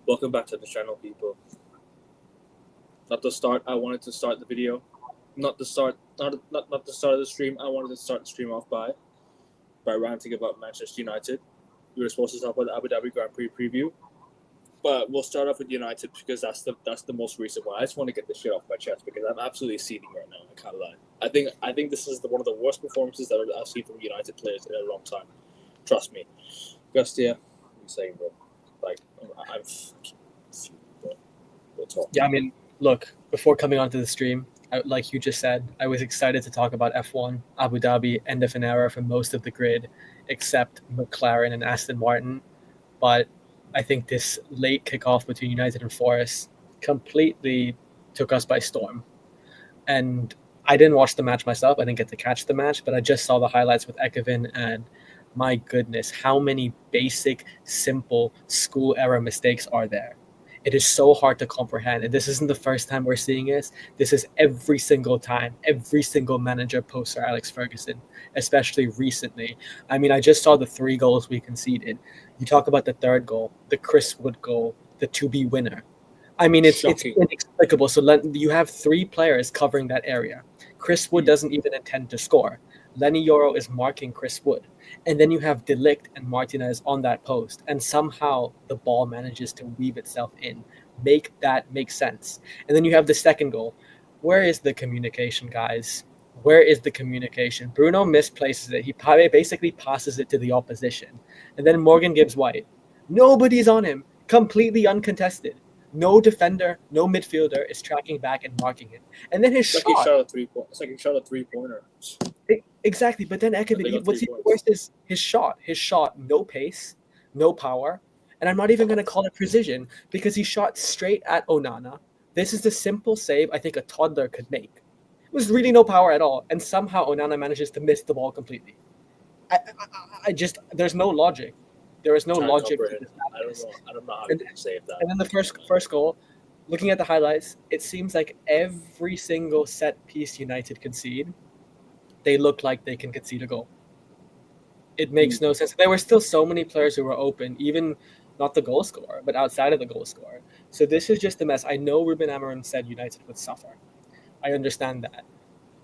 Welcome back to the channel, people. Not the start. I wanted to start the video, not the start. Not the start of the stream. I wanted to start the stream off by ranting about Manchester United. We were supposed to talk about the Abu Dhabi Grand Prix preview, but we'll start off with United because that's the most recent one. I just want to get this shit off my chest because I'm absolutely seething right now. I can't lie. I think this is one of the worst performances that I've seen from United players in a long time. Trust me. Gustia, what are you saying, bro? Like I'm. We'll talk. Yeah, I mean, look, before coming onto the stream, like you just said, I was excited to talk about F1, Abu Dhabi, end of an era for most of the grid, except McLaren and Aston Martin. But I think this late kickoff between United and Forest completely took us by storm. And I didn't watch the match myself. I didn't get to catch the match, but I just saw the highlights with Ekevin, and my goodness, how many basic, simple school era mistakes are there? It is so hard to comprehend. And this isn't the first time we're seeing this. This is every single time, every single manager post Sir Alex Ferguson, especially recently. I mean, I just saw the 3 goals we conceded. You talk about the third goal, the Chris Wood goal, the to-be winner. I mean, it's inexplicable. So you have 3 players covering that area. Chris Wood doesn't even intend to score. Lenny Yoro is marking Chris Wood. And then you have De Ligt and Martinez on that post. And somehow the ball manages to weave itself in. Make that make sense. And then you have the second goal. Where is the communication, guys? Where is the communication? Bruno misplaces it. He basically passes it to the opposition. And then Morgan Gibbs White. Nobody's on him. Completely uncontested. No defender, no midfielder is tracking back and marking it. And then his It's shot. like he shot a 3-point. It's like he shot a 3-pointer. Exactly, but then Ekevin, what's even worse is his shot. His shot, no pace, no power, and I'm not even going to call it precision because he shot straight at Onana. This is the simple save I think a toddler could make. It was really no power at all, and somehow Onana manages to miss the ball completely. I just there's no logic. There is no logic to this. I don't know how you can save that. And then the first goal, looking at the highlights, it seems like every single set piece United concede, they look like they can concede a goal. It makes no sense. There were still so many players who were open, even not the goal scorer, but outside of the goal scorer. So this is just a mess. I know Ruben Amorim said United would suffer. I understand that.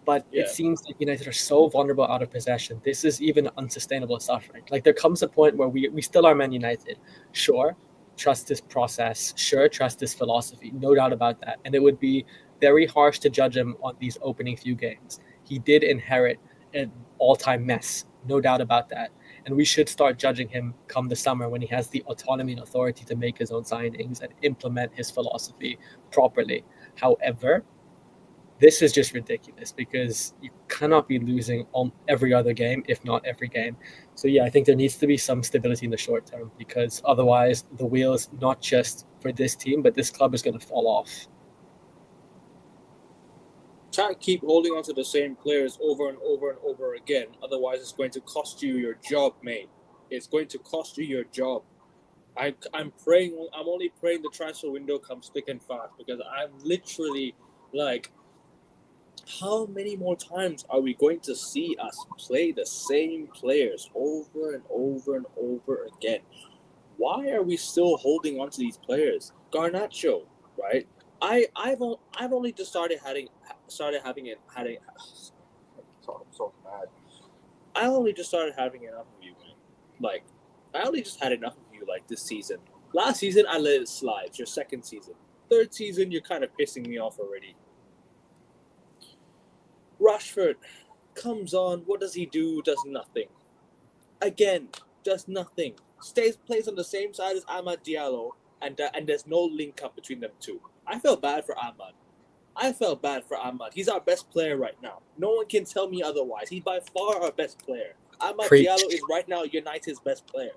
But it seems like United are so vulnerable out of possession. This is even unsustainable suffering. Like there comes a point where we still are Man United. Sure, trust this process. Sure, trust this philosophy. No doubt about that. And it would be very harsh to judge him on these opening few games. He did inherit an all-time mess. No doubt about that. And we should start judging him come the summer when he has the autonomy and authority to make his own signings and implement his philosophy properly. However, this is just ridiculous because you cannot be losing on every other game, if not every game. So yeah, I think there needs to be some stability in the short term because otherwise the wheels, not just for this team, but this club is going to fall off. Can't keep holding on to the same players over and over and over again. Otherwise, it's going to cost you your job, mate. It's going to cost you your job. I'm praying. I'm only praying the transfer window comes thick and fast because I'm literally like, how many more times are we going to see us play the same players over and over and over again? Why are we still holding on to these players? Garnacho, right? I've only just started having it. I'm so mad. I only just started having enough of you, man. Like, I only just had enough of you, like, this season. Last season, I let it slide. It's your second season. Third season, you're kind of pissing me off already. Rashford comes on. What does he do? Does nothing. Again, does nothing. Plays on the same side as Amad Diallo, and there's no link up between them two. I felt bad for Amad. He's our best player right now. No one can tell me otherwise. He's by far our best player. Amad Diallo is right now United's best player,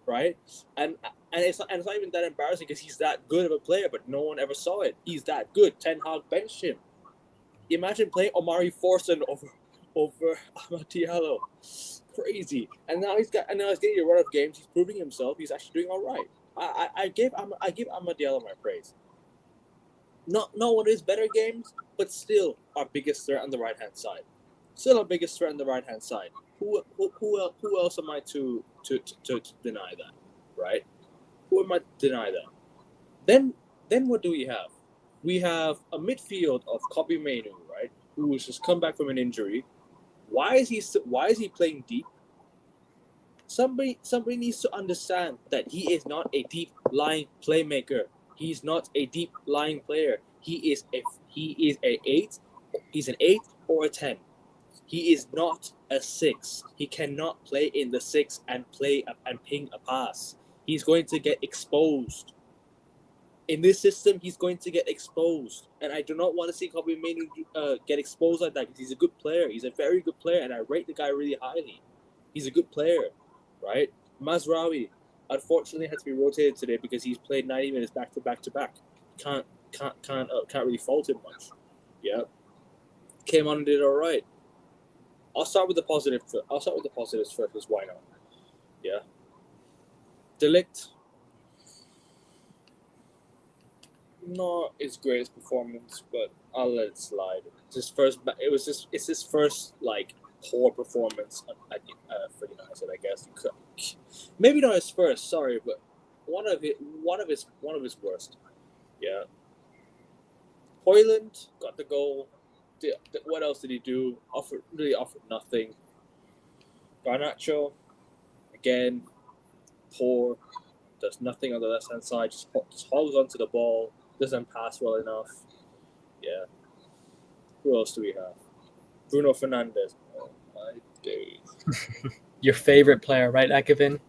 right? And it's not even that embarrassing because he's that good of a player, but no one ever saw it. He's that good. Ten Hag benched him. Imagine playing Omari Forson over Amad Diallo. Crazy. And now he's getting a run of games. He's proving himself. He's actually doing all right. I give Amad Diallo my praise. Not one of his better games, but still our biggest threat on the right hand side. Who else am I to deny that, right? Who am I to deny that? Then what do we have? We have a midfield of Kobe Mainu, right, who has just come back from an injury. Why is he playing deep? Somebody needs to understand that he is not a deep lying playmaker. He's not a deep lying player. He is a eight. He's an 8 or a 10. He is not a 6. He cannot play in the 6 and ping a pass. He's going to get exposed. In this system, he's going to get exposed, and I do not want to see Kobe Mainu get exposed like that because he's a good player. He's a very good player, and I rate the guy really highly. He's a good player, right? Mazraoui, unfortunately, had to be rotated today because he's played 90 minutes back to back to back. Can't really fault him much. Yeah, came on and did all right. I'll start with the positive. I'll start with the positives first, because why not? Yeah. De Ligt, not his greatest performance, but I'll let it slide. It's his first like poor performance for United, I guess. Maybe not his first, sorry, but one of his worst. Yeah. Hoyland got the goal. What else did he do? Offered nothing. Garnacho, again, poor. Does nothing on the left hand side. Just holds onto the ball. Doesn't pass well enough. Yeah. Who else do we have? Bruno Fernandes. Oh my days. Your favorite player, right, Ekevin?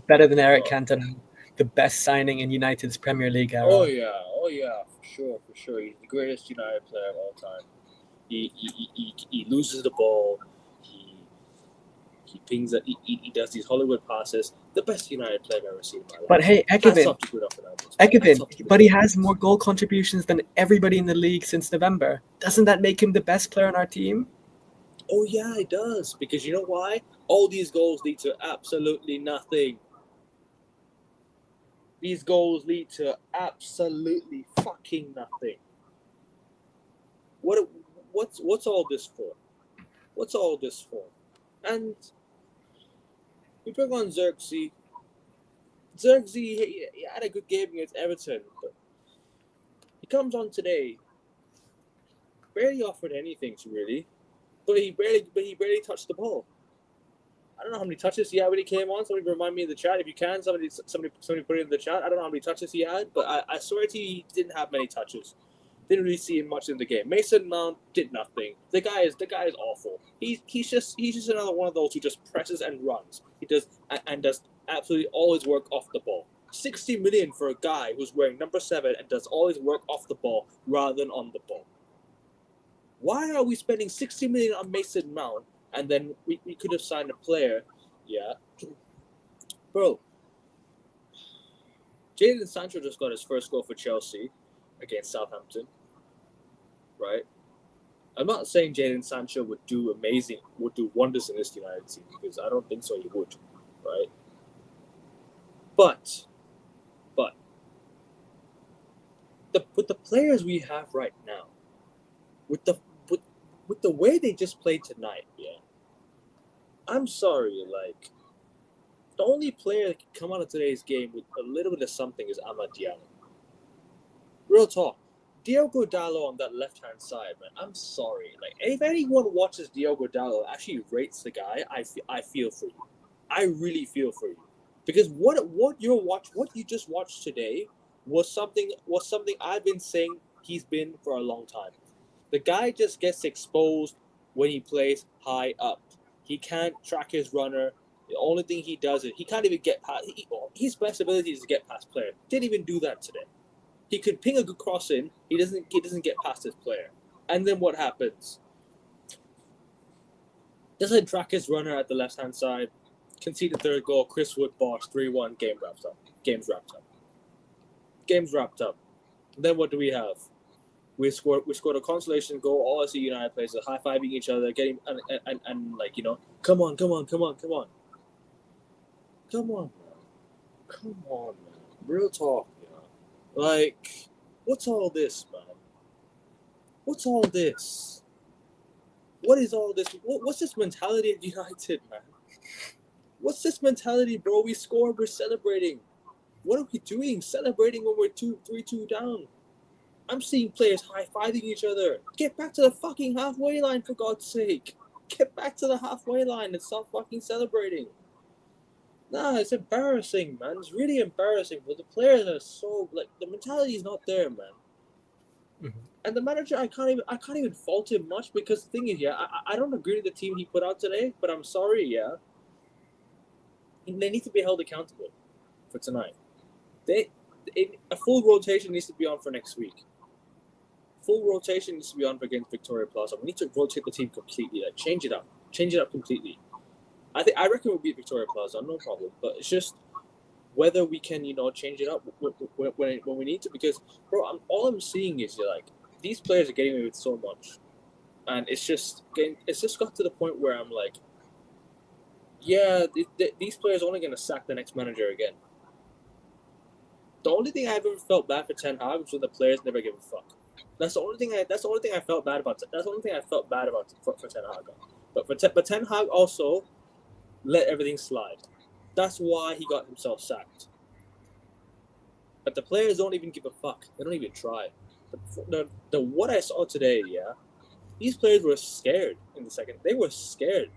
Better than Eric Cantona. The best signing in United's Premier League era. Oh yeah, for sure. He's the greatest United player of all time. He loses the ball. He pings it. He does these Hollywood passes. The best United player I've ever seen in my life. But hey, Ekevin, but he has more goal contributions than everybody in the league since November. Doesn't that make him the best player on our team? Oh yeah, it does. Because you know why? All these goals lead to absolutely nothing. These goals lead to absolutely fucking nothing. What's all this for? What's all this for? And we bring on Xerxes. He had a good game against Everton, but he comes on today. Barely offered anything, really, but he barely touched the ball. I don't know how many touches he had when he came on. Somebody remind me in the chat if you can. Somebody put it in the chat. I don't know how many touches he had, but I swear to you, he didn't have many touches. Didn't really see him much in the game. Mason Mount did nothing. The guy is awful. He's just another one of those who just presses and runs. He does absolutely all his work off the ball. 60 million for a guy who's wearing number 7 and does all his work off the ball rather than on the ball. Why are we spending 60 million on Mason Mount and then we could have signed a player? Yeah, bro. Jadon Sancho just got his first goal for Chelsea against Southampton. Right? I'm not saying Jadon Sancho would do wonders in this United team, because I don't think so he would, right? But with the players we have right now, with the way they just played tonight, yeah. I'm sorry, like, the only player that can come out of today's game with a little bit of something is Amad Diallo. Real talk. Diogo Dalot on that left-hand side, man. I'm sorry. Like, if anyone watches Diogo Dalot, actually rates the guy, I feel for you. I really feel for you, because what you just watched today was something I've been saying he's been for a long time. The guy just gets exposed when he plays high up. He can't track his runner. The only thing he does is he can't even get past. His best ability is to get past player. Didn't even do that today. He could ping a good cross in. He doesn't get past his player. And then what happens? Doesn't track his runner at the left-hand side. Concede the third goal. Chris Wood boss 3-1. Game's wrapped up. And then what do we have? We scored a consolation goal. All SC United players are high-fiving each other, getting and like, you know, come on. Come on, man. Real talk. Like, what's all this, man? What's all this? What is all this? What's this mentality at United, man? What's this mentality, bro? We scored, we're celebrating. What are we doing? Celebrating when we're 3-2 down. I'm seeing players high-fiving each other. Get back to the fucking halfway line, for God's sake. Get back to the halfway line and stop fucking celebrating. Nah, it's embarrassing, man. It's really embarrassing. But the players are so the mentality is not there, man. Mm-hmm. And the manager, I can't even fault him much, because the thing is, yeah, I don't agree with the team he put out today, but I'm sorry, yeah. They need to be held accountable for tonight. A full rotation needs to be on for next week. Full rotation needs to be on against Victoria Plaza. We need to rotate the team completely. Change it up completely. I reckon we'll beat Victoria Plaza, no problem. But it's just whether we can, change it up when we need to. Because, bro, all I'm seeing is these players are getting away with so much, and it's just got to the point where I'm like, yeah, these players are only going to sack the next manager again. The only thing I've ever felt bad for Ten Hag was when the players never give a fuck. That's the only thing I felt bad about. That's the only thing I felt bad about for Ten Hag. But Ten Hag also let everything slide. That's why he got himself sacked. But the players don't even give a fuck. They don't even try. The what I saw today, yeah, these players were scared in the second. They were scared.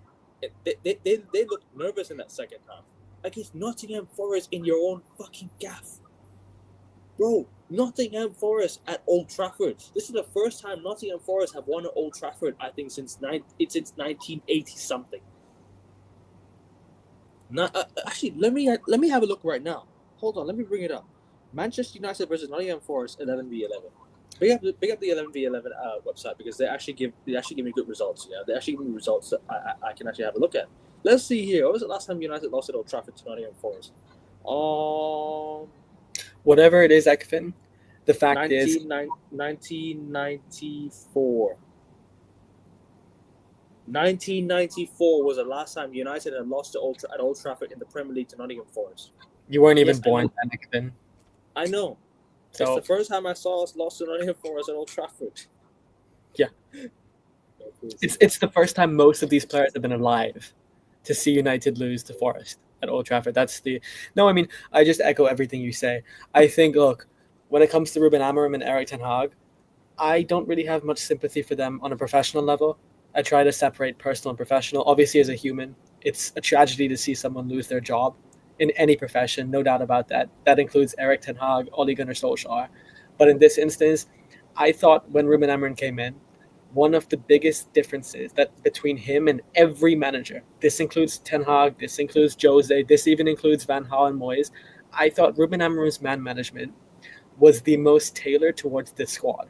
They looked nervous in that second half. Like it's Nottingham Forest in your own fucking gaff. Bro, Nottingham Forest at Old Trafford. This is the first time Nottingham Forest have won at Old Trafford, I think, since 1980 something. Actually, let me have a look right now. Hold on, let me bring it up. Manchester United versus Nottingham Forest 11v11. Big up the 11v11 website, because they actually give me good results. Yeah, they actually give me results that I can actually have a look at. Let's see here. What was the last time United lost at Old Trafford to Nottingham Forest? Whatever it is, Ekvin, the fact is 1994. 1994 was the last time United had lost at Old Trafford in the Premier League to Nottingham Forest. You weren't even born then, Ekvin. I know. So, it's the first time I saw us lost to Nottingham Forest at Old Trafford. Yeah. It's the first time most of these players have been alive to see United lose to Forest at Old Trafford. I just echo everything you say. I think, look, when it comes to Ruben Amorim and Erik ten Hag, I don't really have much sympathy for them on a professional level. I try to separate personal and professional. Obviously, as a human, it's a tragedy to see someone lose their job in any profession, no doubt about that. That includes Erik ten Hag, Ole Gunnar Solskjaer. But in this instance, I thought when Ruben Amorim came in, one of the biggest differences that between him and every manager, this includes Ten Hag, this includes Jose, this even includes Van Gaal and Moyes, I thought Ruben Amorim's man management was the most tailored towards this squad.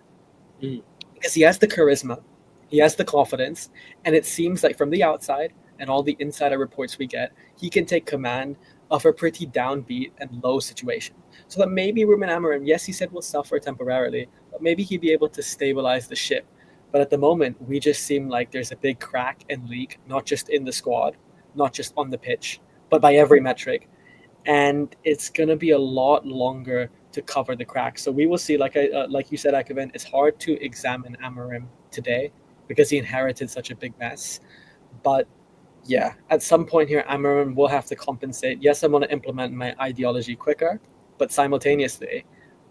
Because he has the charisma, he has the confidence, and it seems like from the outside and all the insider reports we get, he can take command of a pretty downbeat and low situation. So that maybe Ruben Amorim, yes, he said will suffer temporarily, but maybe he'd be able to stabilize the ship. But at the moment, we just seem like there's a big crack and leak, not just in the squad, not just on the pitch, but by every metric. And it's going to be a lot longer to cover the cracks. So we will see, like you said, Akavin, it's hard to examine Amorim today because he inherited such a big mess. But yeah, at some point here, Amorim will have to compensate. Yes, I want to implement my ideology quicker, but simultaneously,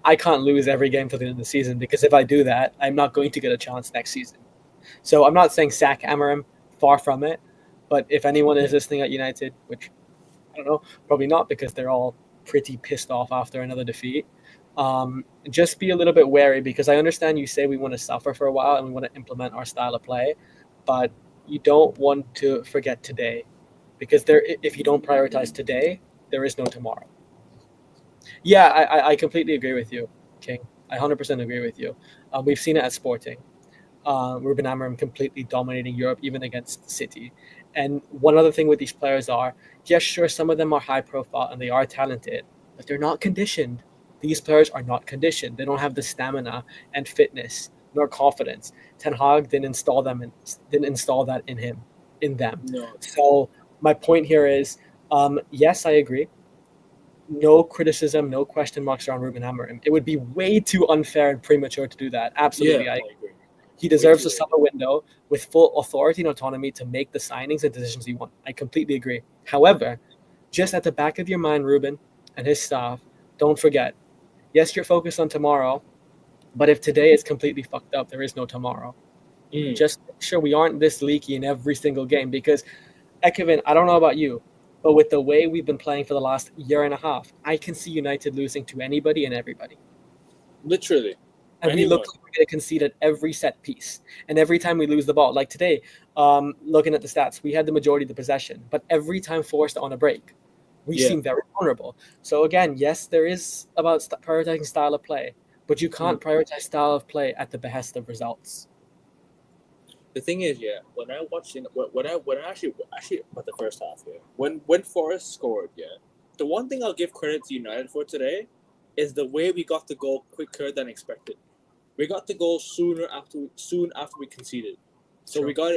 I can't lose every game till the end of the season, because if I do that, I'm not going to get a chance next season. So I'm not saying sack Amorim, far from it. But if anyone is listening at United, which I don't know, probably not, because they're all pretty pissed off after another defeat, just be a little bit wary, because I understand you say we want to suffer for a while and we want to implement our style of play, but you don't want to forget today, because if you don't prioritize today, there is no tomorrow. Yeah, I completely agree with you, King. I 100% agree with you. We've seen it at Sporting. Ruben Amorim completely dominating Europe, even against City. And one other thing with these players are, yes, sure, some of them are high profile and they are talented, but they're not conditioned. These players are not conditioned. They don't have the stamina and fitness nor confidence. Ten Hag didn't install that in them. No. So my point here is, yes, I agree. No criticism, no question marks around Ruben Amorim. It would be way too unfair and premature to do that. Absolutely, I agree. He deserves a summer window with full authority and autonomy to make the signings and decisions he wants. I completely agree. However, just at the back of your mind, Ruben and his staff, don't forget. Yes, you're focused on tomorrow, but if today is completely fucked up, there is no tomorrow. Mm. Just make sure we aren't this leaky in every single game because, Kevin, I don't know about you, but with the way we've been playing for the last year and a half, I can see United losing to anybody and everybody. Literally. And we look like we're going to concede at every set piece. And every time we lose the ball, like today, looking at the stats, we had the majority of the possession, but every time forced on a break, we seem very vulnerable. So again, yes, there is about prioritizing style of play, but you can't prioritize style of play at the behest of results. The thing is, when I watched when I actually about the first half, when Forrest scored, the one thing I'll give credit to United for today is the way we got the goal quicker than expected. We got the goal soon after we conceded. So True. we got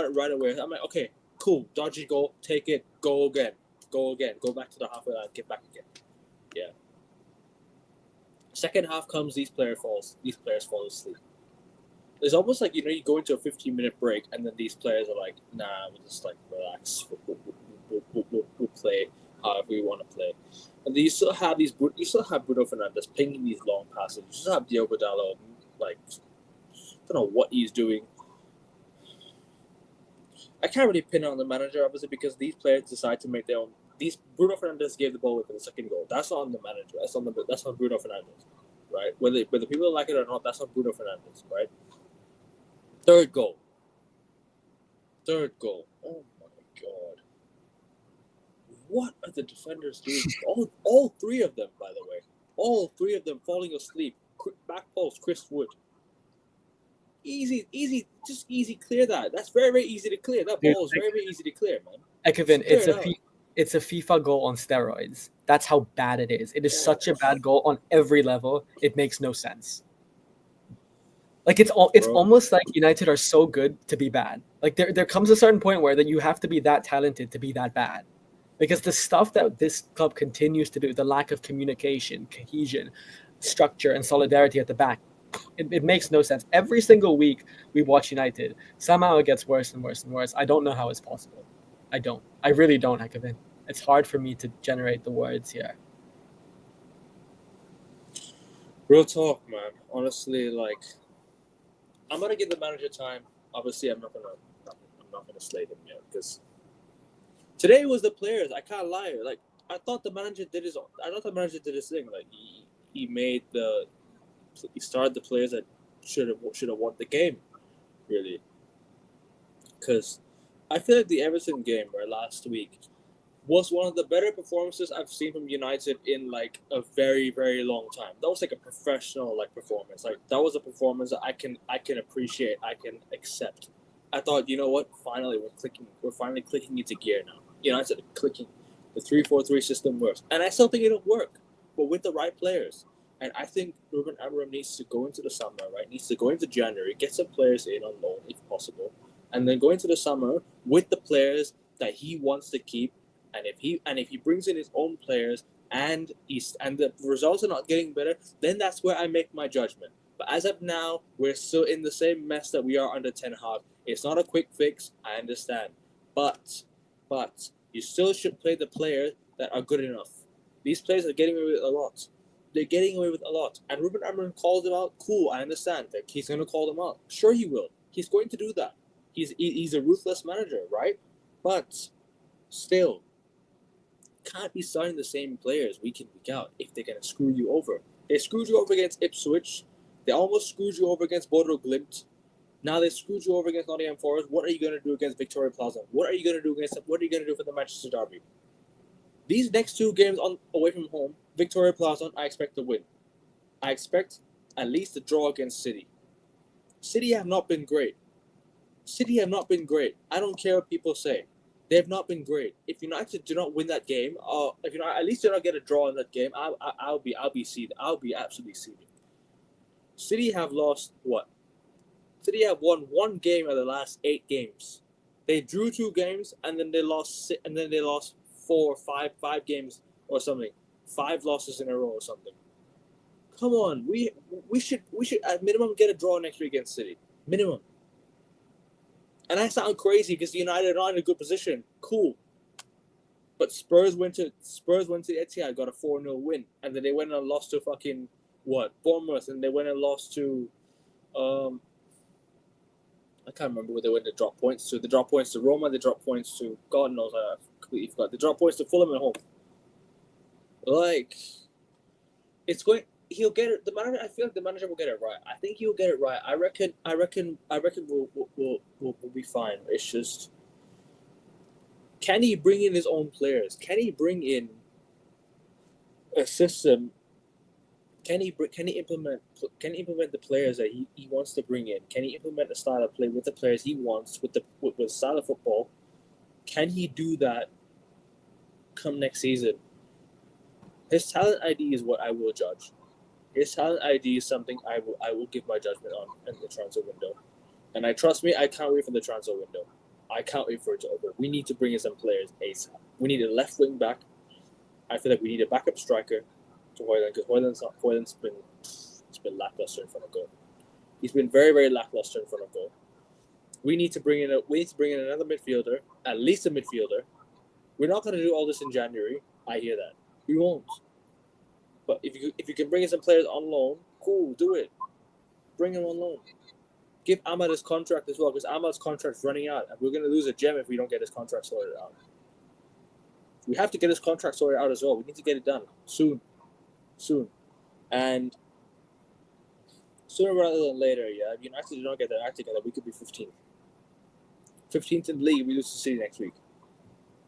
it right away. I'm like, okay, cool, dodgy goal, take it, go again, go back to the halfway line, get back again. Yeah. Second half comes, these players fall asleep. It's almost like, you go into a 15-minute break and then these players are like, nah, we'll just like relax. We'll play however we want to play. And then you still have Bruno Fernandes pinging these long passes. You still have Diogo Dalot, like, I don't know what he's doing. I can't really pin it on the manager, obviously, because these players decide to make their own. Bruno Fernandes gave the ball away for the second goal. That's not on the manager. That's on Bruno Fernandes, right? Whether people like it or not, that's on Bruno Fernandes, right? Third goal. Oh my god. What are the defenders doing? all three of them, by the way. All three of them falling asleep. Back post, Chris Wood. Easy, just easy clear that. That's very, very easy to clear. That ball is very, very easy to clear, man. Ekevin, it's a FIFA goal on steroids. That's how bad it is. It is such a bad goal on every level. It makes no sense. Like it's almost like United are so good to be bad. Like there comes a certain point where that you have to be that talented to be that bad. Because the stuff that this club continues to do, the lack of communication, cohesion, structure, and solidarity at the back, it makes no sense. Every single week we watch United, somehow it gets worse and worse and worse. I don't know how it's possible. I really don't, Ekevin. It's hard for me to generate the words here. Real talk, man. Honestly, like, I'm gonna give the manager time. Obviously, I'm not gonna slay him yet because today was the players. I can't lie. Like, I thought the manager did his thing. Like, he started the players that should have won the game, really. Because I feel like the Everton game, last week, was one of the better performances I've seen from United in like a very, very long time. That was like a professional performance. Like, that was a performance that I can appreciate, I can accept. I thought, you know what? Finally, we're finally clicking into gear now. United clicking. The 3-4-3 system works, and I still think it'll work, but with the right players. And I think Ruben Amorim needs to go into the summer, right? Needs to go into January, get some players in on loan if possible, and then go into the summer with the players that he wants to keep. And if he brings in his own players and the results are not getting better, then that's where I make my judgment. But as of now, we're still in the same mess that we are under Ten Hag. It's not a quick fix, I understand, but you still should play the players that are good enough. These players are getting away with a lot. They're getting away with a lot. And Ruben Amorim called them out. Cool, I understand that he's going to call them out. Sure, he will. He's going to do that. He's a ruthless manager, right? But still, can't be starting the same players week in, week out if they're going to screw you over. They screwed you over against Ipswich. They almost screwed you over against Bodo Glimt. Now they screwed you over against Nottingham Forest. What are you going to do against Victoria Plaza? What are you going to do for the Manchester Derby? These next two games away from home, Victoria Plaza, I expect to win. I expect at least a draw against City. City have not been great. I don't care what people say. They have not been great. If United do not win that game, if United at least do not get a draw in that game, I'll be seething. I'll be absolutely seething. City have lost what? City have won one game out of the last 8 games. They drew 2 games and then they lost 4 or 5 games or something. 5 losses in a row or something. Come on, we should at minimum get a draw next week against City. Minimum. And I sound crazy because United are not in a good position. Cool. But Spurs went to the Etihad, got a 4-0 win, and then they went and lost to fucking Bournemouth, and they went and lost to I can't remember where they went to drop points to. They dropped points to Roma, they dropped points to God knows, I completely forgot. They dropped points to Fulham at home. Like, it's going. He'll get it. The manager. I feel like the manager will get it right. I think he'll get it right. I reckon. We'll be fine. It's just, can he bring in his own players? Can he bring in a system? Can he implement the players that he wants to bring in? Can he implement a style of play with the players he wants with the style of football? Can he do that come next season? His talent ID is what I will judge. His talent ID is something I will give my judgment on in the transfer window. And I can't wait for the transfer window. I can't wait for it to open. We need to bring in some players ASAP. We need a left wing back. I feel like we need a backup striker to Højlund, because Højlund's been lackluster in front of goal. He's been very, very lackluster in front of goal. We need to bring in another midfielder, at least a midfielder. We're not going to do all this in January. I hear that. We won't. But if you can bring in some players on loan, cool, do it. Bring him on loan. Give Ahmad his contract as well, because Ahmad's contract's running out, and we're going to lose a gem if we don't get his contract sorted out. We have to get his contract sorted out as well. We need to get it done soon. And sooner rather than later, yeah. If United do not get their act together, we could be 15th. 15th in the league, we lose to City next week.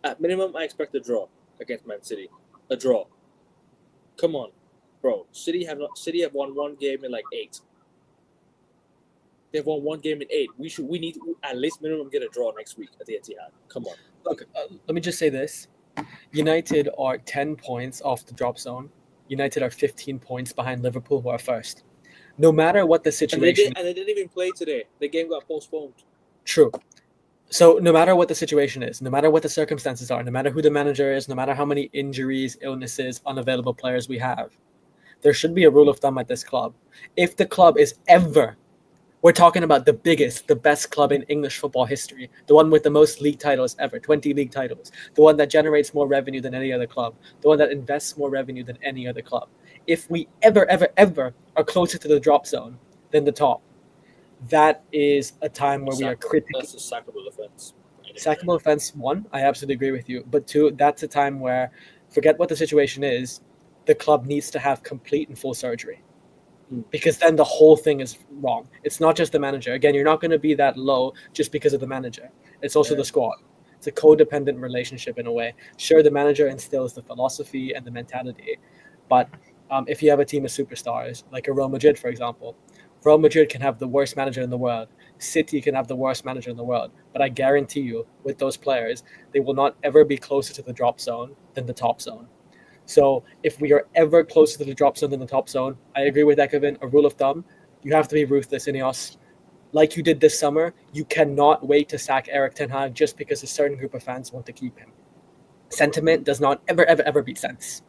At minimum, I expect a draw against Man City. A draw. Come on, bro. City have won one game in like 8. They've won one game in 8. We need to at least minimum get a draw next week at the Etihad. Come on. Look, let me just say this. United are 10 points off the drop zone. United are 15 points behind Liverpool, who are first. No matter what the situation... And they didn't even play today. The game got postponed. True. So no matter what the situation is, no matter what the circumstances are, no matter who the manager is, no matter how many injuries, illnesses, unavailable players we have, there should be a rule of thumb at this club. If the club is ever... We're talking about the biggest, the best club in English football history. The one with the most league titles ever, 20 league titles. The one that generates more revenue than any other club. The one that invests more revenue than any other club. If we ever are closer to the drop zone than the top, that is a time where we are critical. That's a sackable offense. Sackable offense, 1, I absolutely agree with you. But 2, that's a time where, forget what the situation is, the club needs to have complete and full surgery. Because then the whole thing is wrong. It's not just the manager. Again, you're not going to be that low just because of the manager. It's also the squad. It's a codependent relationship in a way. Sure, the manager instills the philosophy and the mentality, but if you have a team of superstars, like a Real Madrid, for example, Real Madrid can have the worst manager in the world. City can have the worst manager in the world. But I guarantee you, with those players, they will not ever be closer to the drop zone than the top zone. So if we are ever closer to the drop zone than the top zone, I agree with Ekevin, a rule of thumb, you have to be ruthless, Ineos. Like you did this summer, you cannot wait to sack Erik ten Hag just because a certain group of fans want to keep him. Sentiment does not ever beat sense.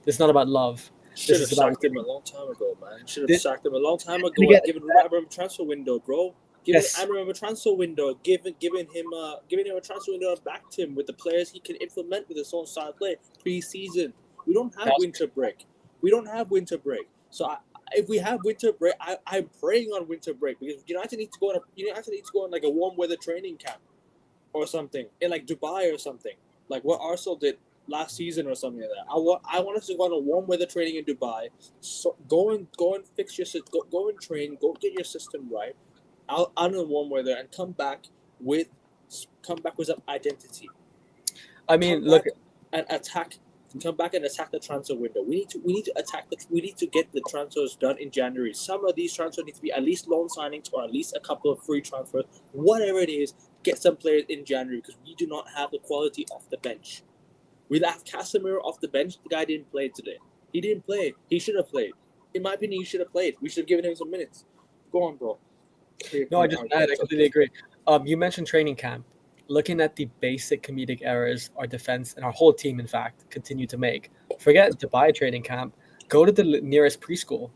This is not about love. Should have sacked him a long time ago, man. Should have sacked him a long time ago. Given Abraham a transfer window, bro. Giving Abraham a transfer window, giving him a transfer window and backed him with the players he can implement with his own style of play pre-season. We don't have winter break. So if we have winter break, I'm praying on winter break, because United need to go on like a warm weather training camp or something in like Dubai or something, like what Arsenal did last season or something like that. I want us to go on a warm weather training in Dubai. So go and fix your go and train. Go get your system right out in the warm weather and come back with some identity. I mean, look, and attack. Come back and attack the transfer window. We need to get the transfers done in January. Some of these transfers need to be at least loan signings or at least a couple of free transfers. Whatever it is, get some players in January, because we do not have the quality off the bench. We have Casemiro off the bench. The guy didn't play today. He didn't play. He should have played. In my opinion, he should have played. We should have given him some minutes. Go on, bro. No, I completely agree. You mentioned training camp. Looking at the basic comedic errors our defense and our whole team, in fact, continue to make. Forget Dubai training camp. Go to the nearest preschool.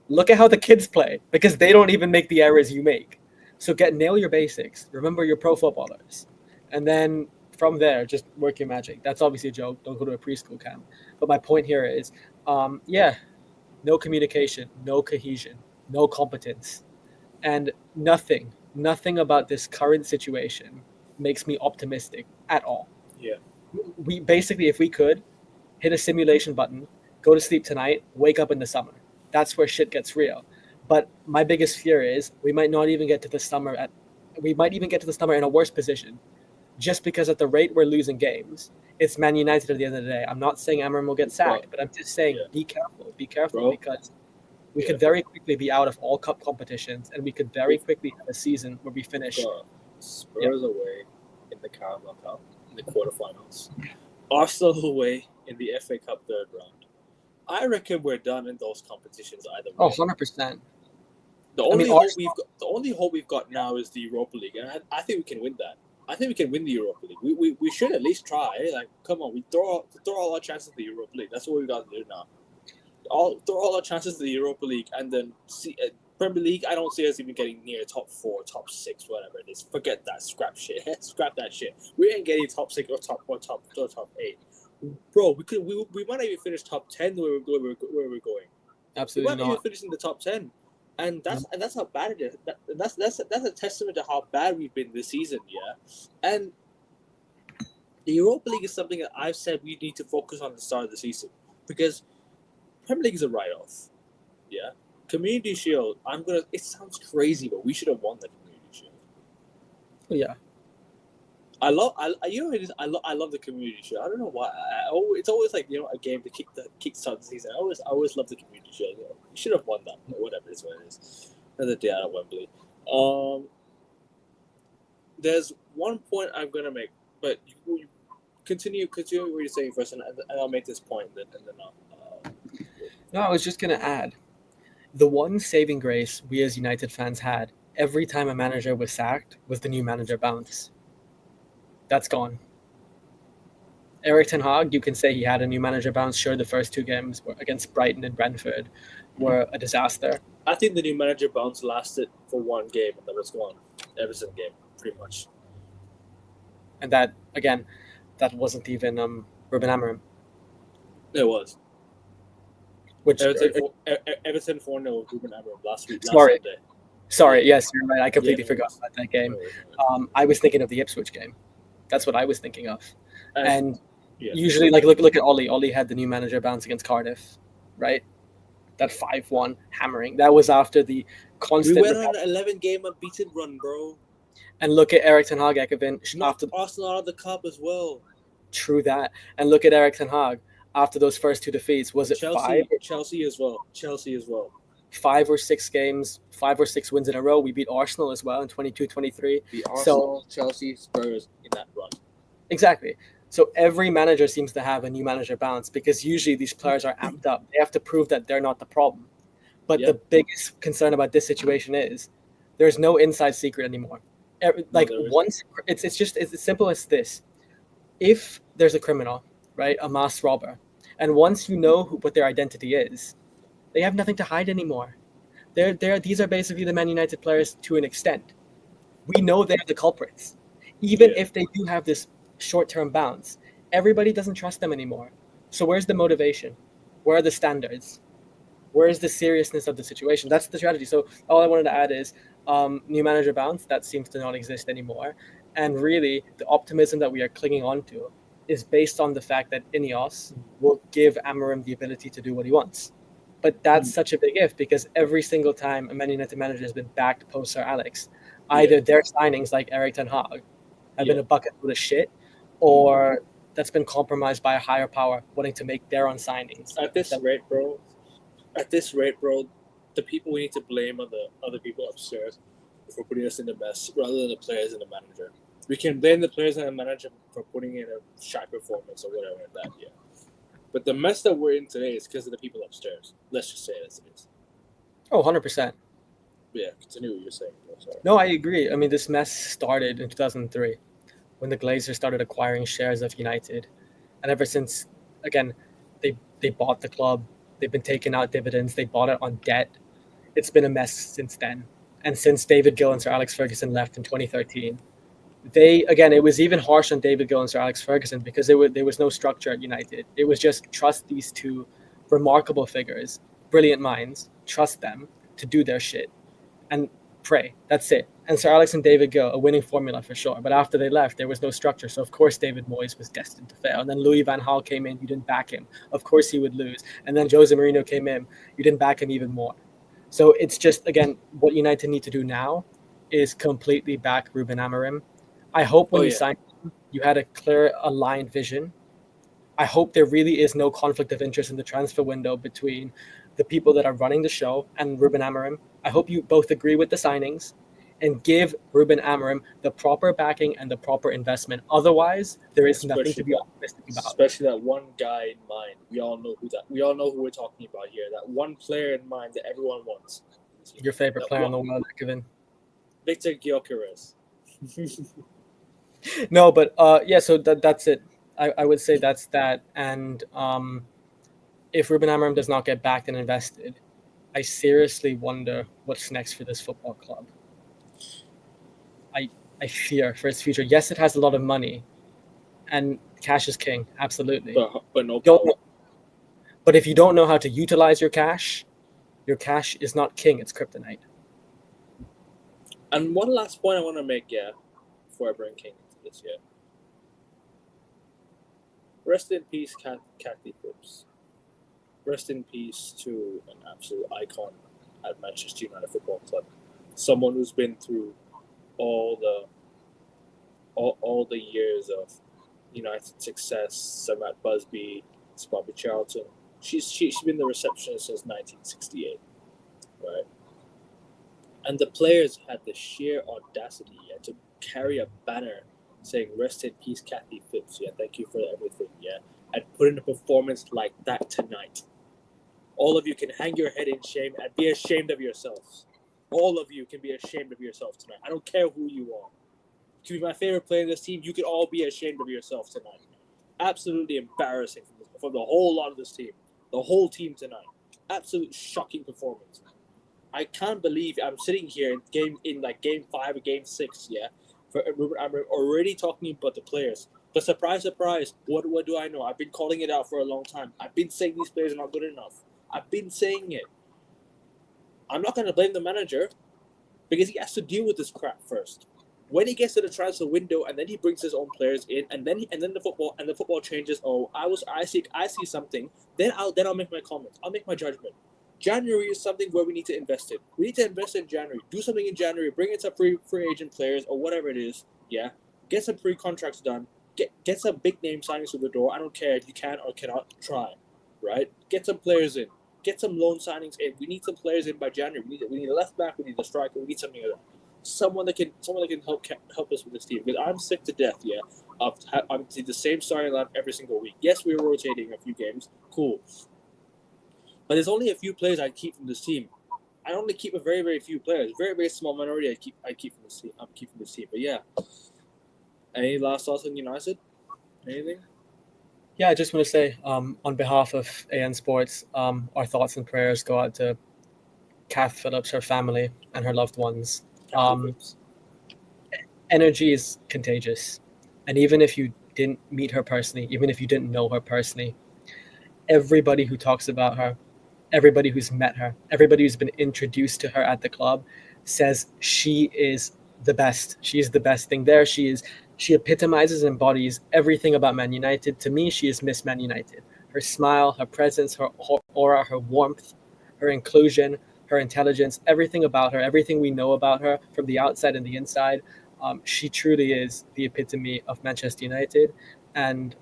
Look at how the kids play, because they don't even make the errors you make. So nail your basics. Remember your pro footballers. And then from there, just work your magic. That's obviously a joke. Don't go to a preschool camp. But my point here is, no communication, no cohesion, no competence, and nothing about this current situation makes me optimistic at all. Yeah. We basically, if we could, hit a simulation button, go to sleep tonight, wake up in the summer. That's where shit gets real. But my biggest fear is we might not even get to the summer in a worse position, just because at the rate we're losing games, it's Man United at the end of the day. I'm not saying Amarim will get sacked, but I'm just saying be careful, Bro. because we could very quickly be out of all cup competitions, and we could very quickly have a season where we finish Spurs away in the Carabao Cup in the quarterfinals, Arsenal away in the FA Cup third round. I reckon we're done in those competitions either way. 100%. The only hope we've got now is the Europa League, and I think we can win that. I think we can win the Europa League. We should at least try. Like, come on, we throw all our chances to the Europa League. That's what we got to do now. Throw all our chances to the Europa League, and then see Premier League. I don't see us even getting near top 4, top 6, whatever it is. Forget that. Scrap shit. Scrap that shit. We ain't getting top 6 or top 1, top 8. Bro, we might not even finish top 10 where we're going. Absolutely we might not even finish in the top 10. And that's how bad it is. That's a testament to how bad we've been this season, yeah. And the Europa League is something that I've said we need to focus on at the start of the season, because Premier League is a write-off, yeah. Community Shield, it sounds crazy, but we should have won the Community Shield. Yeah. I love the Community Shield. I don't know why. It's always like, a game to kickstart the season. I always love the Community Shield. We should have won that, but whatever. It's what it is. Another day out at Wembley. There's one point I'm gonna make, but you continue what you're saying first, and I'll make this point, and then I'll. No, I was just gonna add, the one saving grace we as United fans had every time a manager was sacked was the new manager bounce. That's gone. Erik ten Hag, you can say he had a new manager bounce. Sure, the first 2 games against Brighton and Brentford were a disaster. I think the new manager bounce lasted for 1 game, and that was gone. Everton game, pretty much. And that wasn't even Ruben Amorim. It was. Which Everton 4-0 Ruben Amorim last Sunday. Sorry, Yeah. Yes, you're right. I completely forgot about that game. I was thinking of the Ipswich game. That's what I was thinking of. And usually, like, look at Ollie. Ollie had the new manager bounce against Cardiff, right? That 5-1 hammering. That was after the constant. We went on an 11-game unbeaten run, bro. And look at Erik ten Hag, after Arsenal out of the cup as well. True that. And look at Erik ten Hag after those first 2 defeats. Was it Chelsea? 5? Chelsea as well. 5 or 6 games, 5 or 6 wins in a row. We beat Arsenal as well in 22-23. Beat Arsenal, Chelsea, Spurs in that run. Exactly. So every manager seems to have a new manager bounce, because usually these players are amped up. They have to prove that they're not the problem. But the biggest concern about this situation is there's no inside secret anymore. It's just as simple as this. If there's a criminal, right, a mass robber, and once you know what their identity is, they have nothing to hide anymore. These are basically the Man United players to an extent. We know they're the culprits. Even if they do have this short-term bounce, everybody doesn't trust them anymore. So where's the motivation? Where are the standards? Where is the seriousness of the situation? That's the strategy. So all I wanted to add is new manager bounce, that seems to not exist anymore. And really, the optimism that we are clinging on to is based on the fact that Ineos will give Amorim the ability to do what he wants. But that's such a big if, because every single time a Man United manager has been backed post Sir Alex, either their signings like Erik ten Hag have been a bucket full of shit, or that's been compromised by a higher power wanting to make their own signings. At this rate, bro, the people we need to blame are the other people upstairs for putting us in the mess, rather than the players and the manager. We can blame the players and the manager for putting in a shy performance or whatever like that, But the mess that we're in today is because of the people upstairs. Let's just say it as it is. Oh, 100%. Yeah, continue what you're saying. Sorry. No, I agree. I mean, this mess started in 2003 when the Glazers started acquiring shares of United. And ever since, again, they bought the club. They've been taking out dividends. They bought it on debt. It's been a mess since then. And since David Gill and Sir Alex Ferguson left in 2013, it was even harsh on David Gill and Sir Alex Ferguson because there was no structure at United. It was just trust these two remarkable figures, brilliant minds, trust them to do their shit and pray. That's it. And Sir Alex and David Gill, a winning formula for sure. But after they left, there was no structure. So, of course, David Moyes was destined to fail. And then Louis van Gaal came in. You didn't back him. Of course, he would lose. And then Jose Mourinho came in. You didn't back him even more. So it's just, again, what United need to do now is completely back Ruben Amorim. I hope when you signed him, you had a clear, aligned vision. I hope there really is no conflict of interest in the transfer window between the people that are running the show and Ruben Amorim. I hope you both agree with the signings and give Ruben Amorim the proper backing and the proper investment. Otherwise, there is nothing to be optimistic about. Especially that one guy in mind. We all know who we're talking about here. That one player in mind that everyone wants. Your favorite player in the world, Kevin? Victor Gyökeres. No, but so that's it. I would say that's that. And if Ruben Amorim does not get backed and invested, I seriously wonder what's next for this football club. I fear for its future. Yes, it has a lot of money, and cash is king, absolutely. But no. But if you don't know how to utilize your cash is not king; it's kryptonite. And one last point I want to make, before I bring King into this, Rest in peace, Kathy Phipps. Rest in peace to an absolute icon at Manchester United Football Club. Someone who's been through all the years of United success. Sir Matt Busby, Sir Bobby Charlton. She's been the receptionist since 1968, right? And the players had the sheer audacity to carry a banner saying "Rest in peace, Kathy Phipps." Thank you for everything. And put in a performance like that tonight. All of you can hang your head in shame and be ashamed of yourselves. All of you can be ashamed of yourself tonight. I don't care who you are. You can be my favorite player in this team. You can all be ashamed of yourself tonight. Absolutely embarrassing from the whole lot of this team. The whole team tonight. Absolute shocking performance. I can't believe I'm sitting here in game 5 or game 6, for Ruben Amorim already talking about the players. But surprise, surprise, what do I know? I've been calling it out for a long time. I've been saying these players are not good enough. I've been saying it. I'm not going to blame the manager because he has to deal with this crap first. When he gets to the transfer window and then he brings his own players in and then the football changes. Oh, I see something. Then I'll make my comments. I'll make my judgment. January is something where we need to invest in. We need to invest in January. Do something in January. Bring in some free agent players or whatever it is. Get some pre-contracts done. Get some big name signings through the door. I don't care if you can or cannot try. Right? Get some players in. Get some loan signings in. We need some players in by January. We need a left back. We need a striker. We need something like that. Someone that can help us with this team. Because I'm sick to death. Of the same starting line every single week. Yes, we're rotating a few games. Cool. But there's only a few players I keep from this team. I only keep a very, very few players. Very, very small minority I keep from this team. I'm keeping this team. But any last thoughts on United? Anything? Yeah, I just want to say, on behalf of AN Sports, our thoughts and prayers go out to Kath Phillips, her family, and her loved ones. Energy is contagious. And even if you didn't meet her personally, even if you didn't know her personally, everybody who talks about her, everybody who's met her, everybody who's been introduced to her at the club says she is the best. She is the best thing there. She epitomizes and embodies everything about Man United. To me, she is Miss Man United. Her smile, her presence, her aura, her warmth, her inclusion, her intelligence, everything about her, everything we know about her from the outside and the inside, she truly is the epitome of Manchester United. And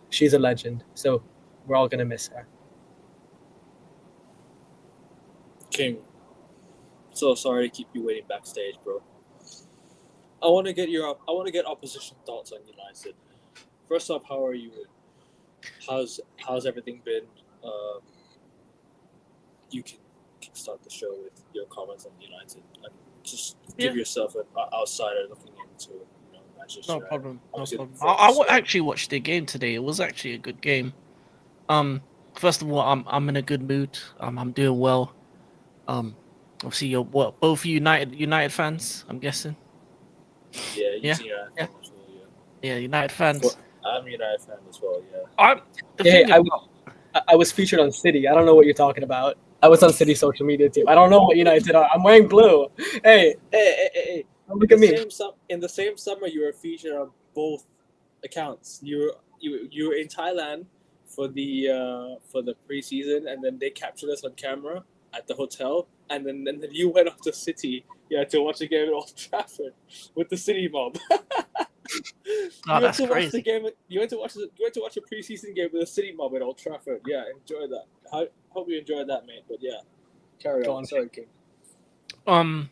she's a legend. So we're all going to miss her. King, so sorry to keep you waiting backstage, bro. I want to get opposition thoughts on United. First off, how are you? How's everything been? You can start the show with your comments on United and just give yourself an outsider looking into Manchester. No problem. I actually watched the game today. It was actually a good game. First of all, I'm in a good mood. I'm doing well. Obviously, you're both United fans, I'm guessing. Yeah, Yeah, he's a United yeah. fan as well. Yeah, United fans. I'm a United fan as well. Yeah. The Hey, thing about I was featured on City. I don't know what you're talking about. I was on City social media team. I don't know what United are. I'm wearing blue. Hey, Hey. don't look at me. In the same summer, you were featured on both accounts. You were in Thailand for the preseason, and then they captured us on camera at the hotel, and then you went off to City. Yeah, to watch a game at Old Trafford with the City mob. You went that's to watch the crazy. game. You went to watch a preseason game with the City mob at Old Trafford. Yeah, enjoy that. Hope you enjoyed that, mate. But yeah, carry Go on. on. Sorry, King.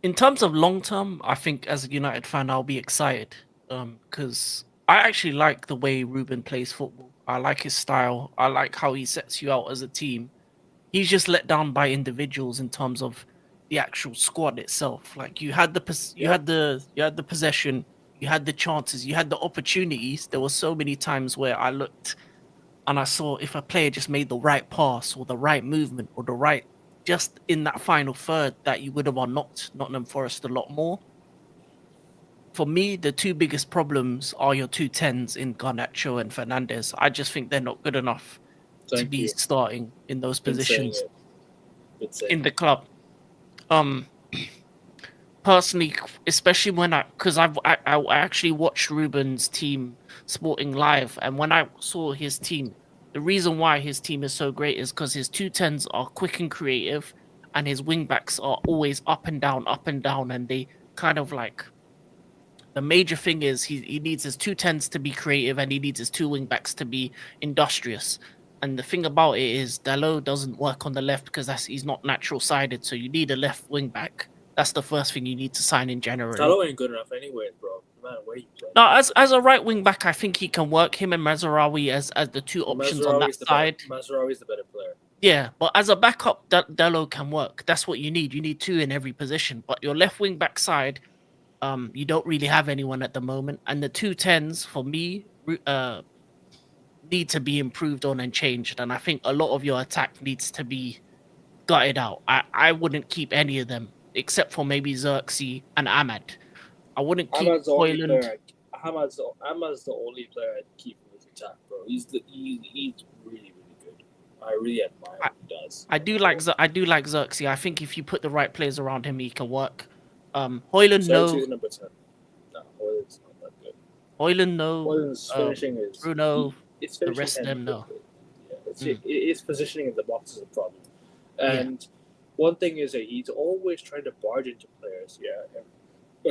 In terms of long term, I think as a United fan, I'll be excited. Because I actually like the way Ruben plays football. I like his style. I like how he sets you out as a team. He's just let down by individuals in terms of the actual squad itself. Like you had Yeah. you had the possession, you had the chances, you had the opportunities. There were so many times where I looked and I saw if a player just made the right pass or the right movement or the right just in that final third that you would have unlocked Nottingham Forest a lot more. For me, the two biggest problems are your two tens in Garnacho and Fernandez. I just think they're not good enough to Thank be you. starting in those Been saying positions it. Been saying in it. the club. Um, Personally, especially when I actually watched Ruben's team Sporting live, and when I saw his team, the reason why his team is so great is because his two tens are quick and creative, and his wing backs are always up and down, and they kind of like the major thing is he needs his two tens to be creative, and he needs his two wing backs to be industrious. And the thing about it is Dalot doesn't work on the left because he's not natural sided, so you need a left wing back. That's the first thing you need to sign in January. Talo ain't good enough anyways, bro. No matter where you play. No, as a right wing back, I think he can work him and Mazarawi as the two options on that side. Mazraoui's the better player. Yeah, but as a backup, Delo can work. That's what you need. You need two in every position. But your left wing back side, you don't really have anyone at the moment. And the two tens for me, need to be improved on and changed. And I think a lot of your attack needs to be gutted out. I wouldn't keep any of them except for maybe Xerxes and Ahmad. I wouldn't keep Ahmad's the only Hoyland. player. Ahmad's the only player I'd keep in this attack, bro. He's really good. I really admire what he does. I do like Xerxes. I think if you put the right players around him, he can work. Hoyland, Xerxes no. number 10. No, Hoyland's not that good. Hoyland, no. Hoyland's finishing is Bruno, it's the finishing rest of them, no. Yeah, his positioning in the box is a problem. And one thing is that he's always trying to barge into players. Yeah,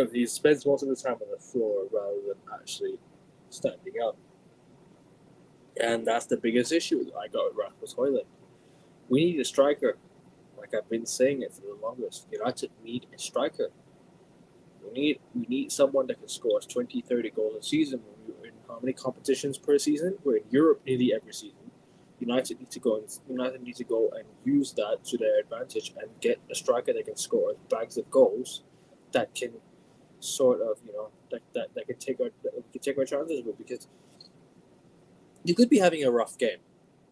and he spends most of the time on the floor rather than actually standing up. And that's the biggest issue that I got with Rasmus Hoyland. We need a striker. Like I've been saying it for the longest. United need a striker. We need someone that can score us 20, 30 goals a season. We're in how many competitions per season? We're in Europe nearly every season. United need to go and use that to their advantage and get a striker that can score bags of goals that can sort of that can take our chances with, because you could be having a rough game.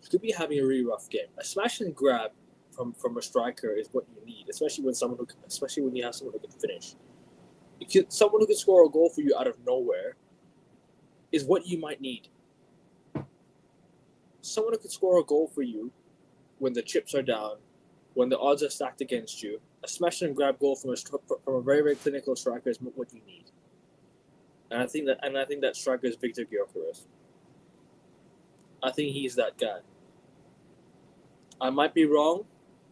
You could be having a really rough game. A smash and grab from a striker is what you need, especially when you have someone who can finish. Someone who can score a goal for you out of nowhere is what you might need. Someone who can score a goal for you when the chips are down, when the odds are stacked against you. A smash and grab goal from a very, very clinical striker is what you need. And I think that striker is Victor Gyökeres. I think he's that guy. I might be wrong.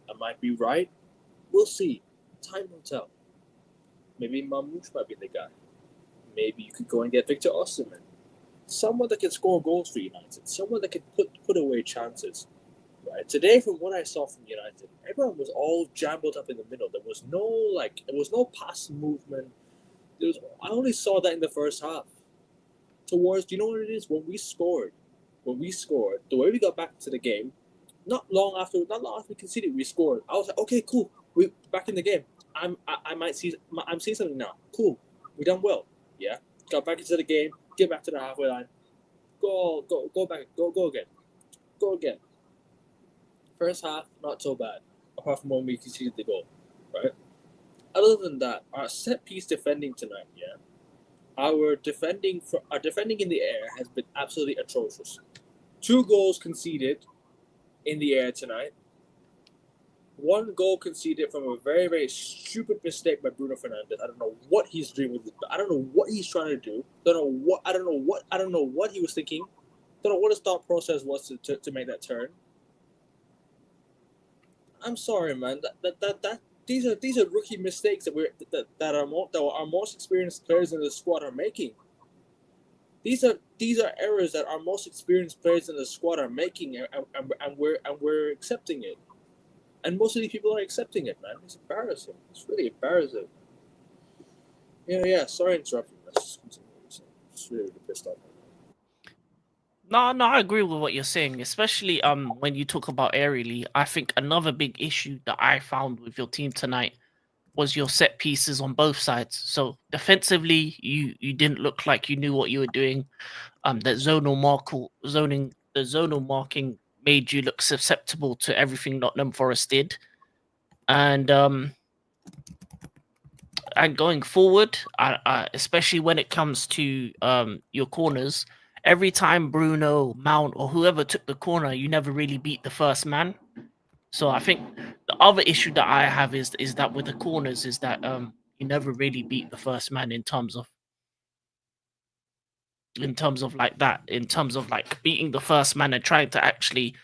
I might be right. We'll see. Time will tell. Maybe Mamouche might be the guy. Maybe you could go and get Victor Osimhen. Someone that can score goals for United. Someone that can put away chances. Right. Today, from what I saw from United, everyone was all jumbled up in the middle. There was no pass movement. I only saw that in the first half. Do you know what it is? When we scored, the way we got back to the game, not long after we conceded, we scored. I was like, okay, cool, we're back in the game. I'm seeing something now. Cool, we done well. Yeah, got back into the game. Get back to the halfway line. Go again. First half, not so bad, apart from when we conceded the goal, right? other than that, our set piece defending tonight, our defending in the air has been absolutely atrocious. 2 goals conceded in the air tonight. 1 goal conceded from a very, very stupid mistake by Bruno Fernandes. I don't know what he's doing with it. I don't know what he's trying to do. I don't know what he was thinking. Don't know what his thought process was to make that turn. I'm sorry, man. These are rookie mistakes that our most experienced players in the squad are making. These are errors that our most experienced players in the squad are making, and we're accepting it. And most of these people are accepting it, man. It's embarrassing. It's really embarrassing. Yeah. Sorry to interrupt you. Let's just continue. Just really pissed off. No, I agree with what you're saying, especially when you talk about aerially. I think another big issue that I found with your team tonight was your set pieces on both sides. So defensively, you didn't look like you knew what you were doing. The zonal marking made you look susceptible to everything Nottingham Forest did, and going forward, especially when it comes to your corners, every time Bruno, Mount, or whoever took the corner, you never really beat the first man. So I think the other issue that I have is that with the corners is that you never really beat the first man in terms of like beating the first man and trying to actually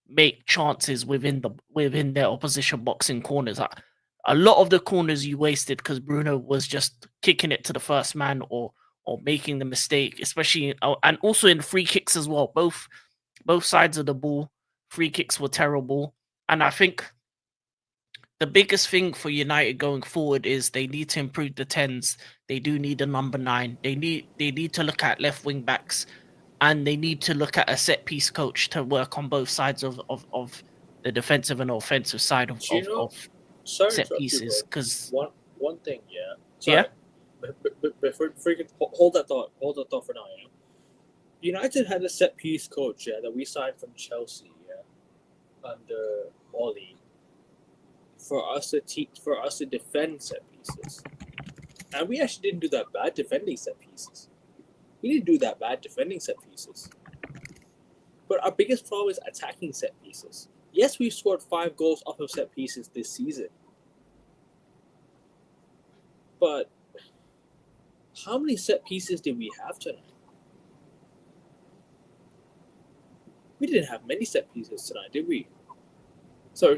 make chances within their opposition box in corners. A lot of the corners you wasted because Bruno was just kicking it to the first man or making the mistake, especially and also in free kicks as well. Both sides of the ball, free kicks were terrible, and I think the biggest thing for United going forward is they need to improve the 10s. They do need a number 9. They need to look at left wing backs, and they need to look at a set piece coach to work on both sides of the defensive and offensive side of set pieces. Because one thing, sorry, before you hold that thought for now. United had a set piece coach that we signed from Chelsea under Ollie for us to defend set pieces, and we actually didn't do that bad defending set pieces. We didn't do that bad defending set pieces. But our biggest problem is attacking set pieces. Yes, we've scored 5 goals off of set pieces this season. But how many set pieces did we have tonight? We didn't have many set pieces tonight, did we? So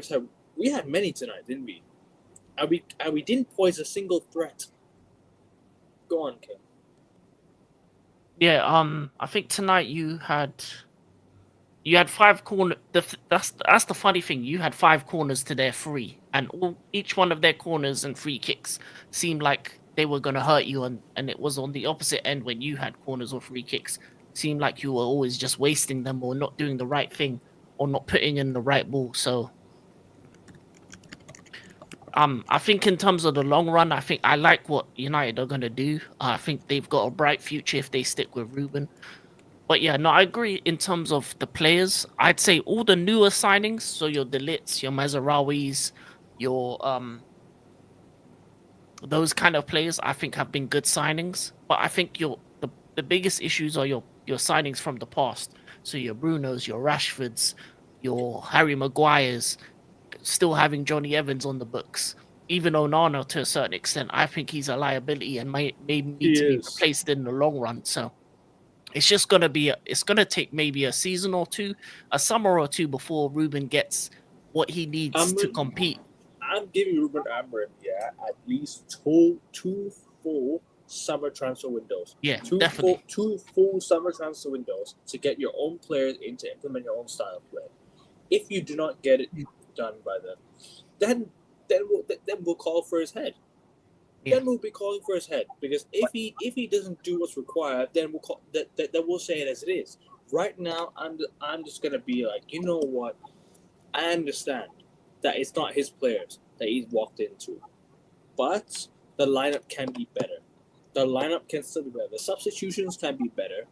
we had many tonight, didn't we? And we didn't poise a single threat. Go on, King. Yeah, I think tonight you had 5 corners. That's the funny thing. You had 5 corners to their 3, and each one of their corners and free kicks seemed like they were going to hurt you, and it was on the opposite end when you had corners or free kicks. It seemed like you were always just wasting them or not doing the right thing or not putting in the right ball. So I think in terms of the long run, I think I like what United are going to do. I think they've got a bright future if they stick with Ruben. But yeah, no, I agree in terms of the players. I'd say all the newer signings, so your Delits, your Mazraouis, your those kind of players, I think have been good signings. But I think the biggest issues are your signings from the past. So your Brunos, your Rashfords, your Harry Maguires, still having Johnny Evans on the books. Even Onana, to a certain extent, I think he's a liability and may need to be replaced in the long run. So it's just going to be, it's going to take maybe a season or two, a summer or two before Ruben gets what he needs to compete. I'm giving Ruben Amorim, at least two full summer transfer windows. Yeah, definitely. Two full summer transfer windows to get your own players in to implement your own style of play. If you do not get it done by then we'll call for his head. Yeah. Then we'll be calling for his head, because if he doesn't do what's required, then we'll say it as it is. Right now, I'm just gonna be like, you know what? I understand that it's not his players that he's walked into, but the lineup can be better. The lineup can still be better. The substitutions can be better.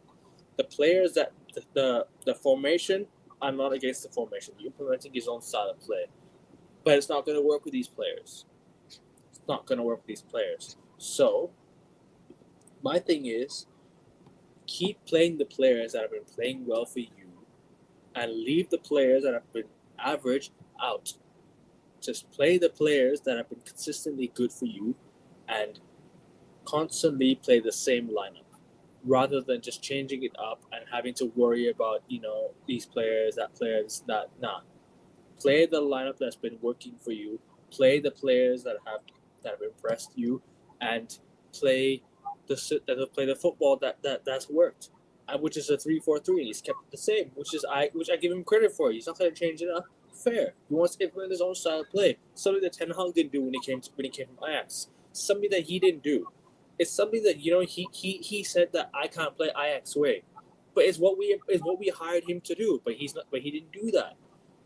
The players that the formation, I'm not against the formation. He's implementing his own style of play, but it's not going to work with these players. It's not going to work with these players. So, my thing is, keep playing the players that have been playing well for you and leave the players that have been average out. Just play the players that have been consistently good for you and constantly play the same lineup rather than just changing it up and having to worry about, these players, that. Nah. Play the lineup that's been working for you. Play the players that have impressed you, and play the football that's worked, which is a 3-4-3. He's kept it the same, which I give him credit for. He's not going to change it up. Fair. He wants to implement his own style of play. Something that Ten Hag didn't do when he came from Ajax. Something that he didn't do. It's something that he said that I can't play Ajax way, but it's what we hired him to do. But he didn't do that.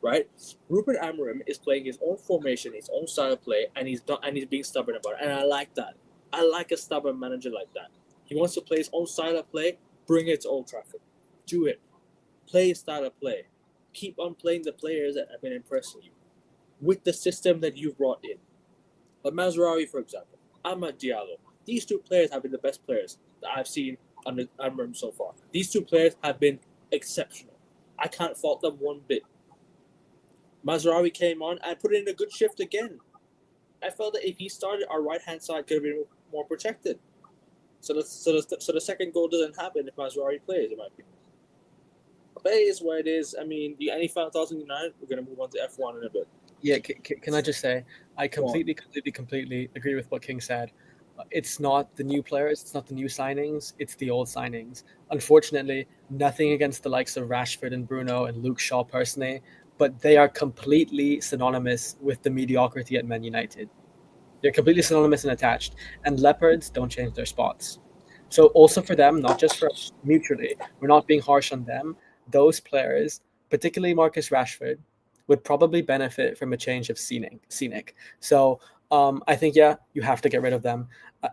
Right? Ruben Amorim is playing his own formation, his own style of play, and he's being stubborn about it. And I like that. I like a stubborn manager like that. He wants to play his own style of play. Bring it to Old Trafford. Do it. Play his style of play. Keep on playing the players that have been impressing you with the system that you've brought in. But Mazraoui, for example, Amad Diallo. These two players have been the best players that I've seen under Amorim so far. These two players have been exceptional. I can't fault them one bit. Mazraoui came on and put in a good shift again. I felt that if he started, our right-hand side could have been more protected. So the second goal doesn't happen if Mazraoui plays, in my opinion. But it is what it is. I mean, any final thoughts on United? We're going to move on to F1 in a bit. Yeah, can I just say, I completely agree with what King said. It's not the new players, it's not the new signings, it's the old signings. Unfortunately, nothing against the likes of Rashford and Bruno and Luke Shaw personally, but they are completely synonymous with the mediocrity at Man United. They're completely synonymous and attached. And Leopards don't change their spots. So also for them, not just for us, mutually, we're not being harsh on them. Those players, particularly Marcus Rashford, would probably benefit from a change of scenic. So I think, you have to get rid of them.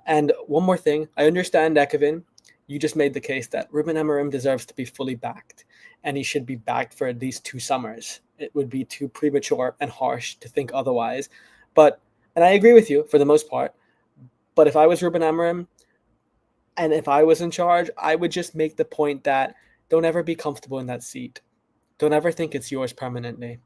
And one more thing, I understand, Ekevin, you just made the case that Ruben Amorim deserves to be fully backed, and he should be backed for at least 2 summers. It would be too premature and harsh to think otherwise. And I agree with you for the most part, but if I was Ruben Amorim, and if I was in charge, I would just make the point that don't ever be comfortable in that seat. Don't ever think it's yours permanently.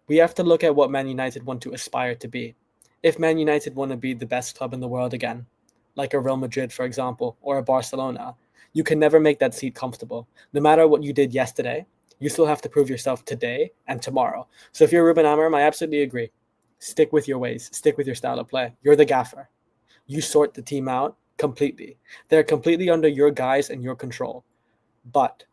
We have to look at what Man United want to aspire to be. If Man United want to be the best club in the world again, like a Real Madrid, for example, or a Barcelona, you can never make that seat comfortable. No matter what you did yesterday, you still have to prove yourself today and tomorrow. So if you're Ruben Amorim, I absolutely agree. Stick with your ways. Stick with your style of play. You're the gaffer. You sort the team out completely. They're completely under your guise and your control. But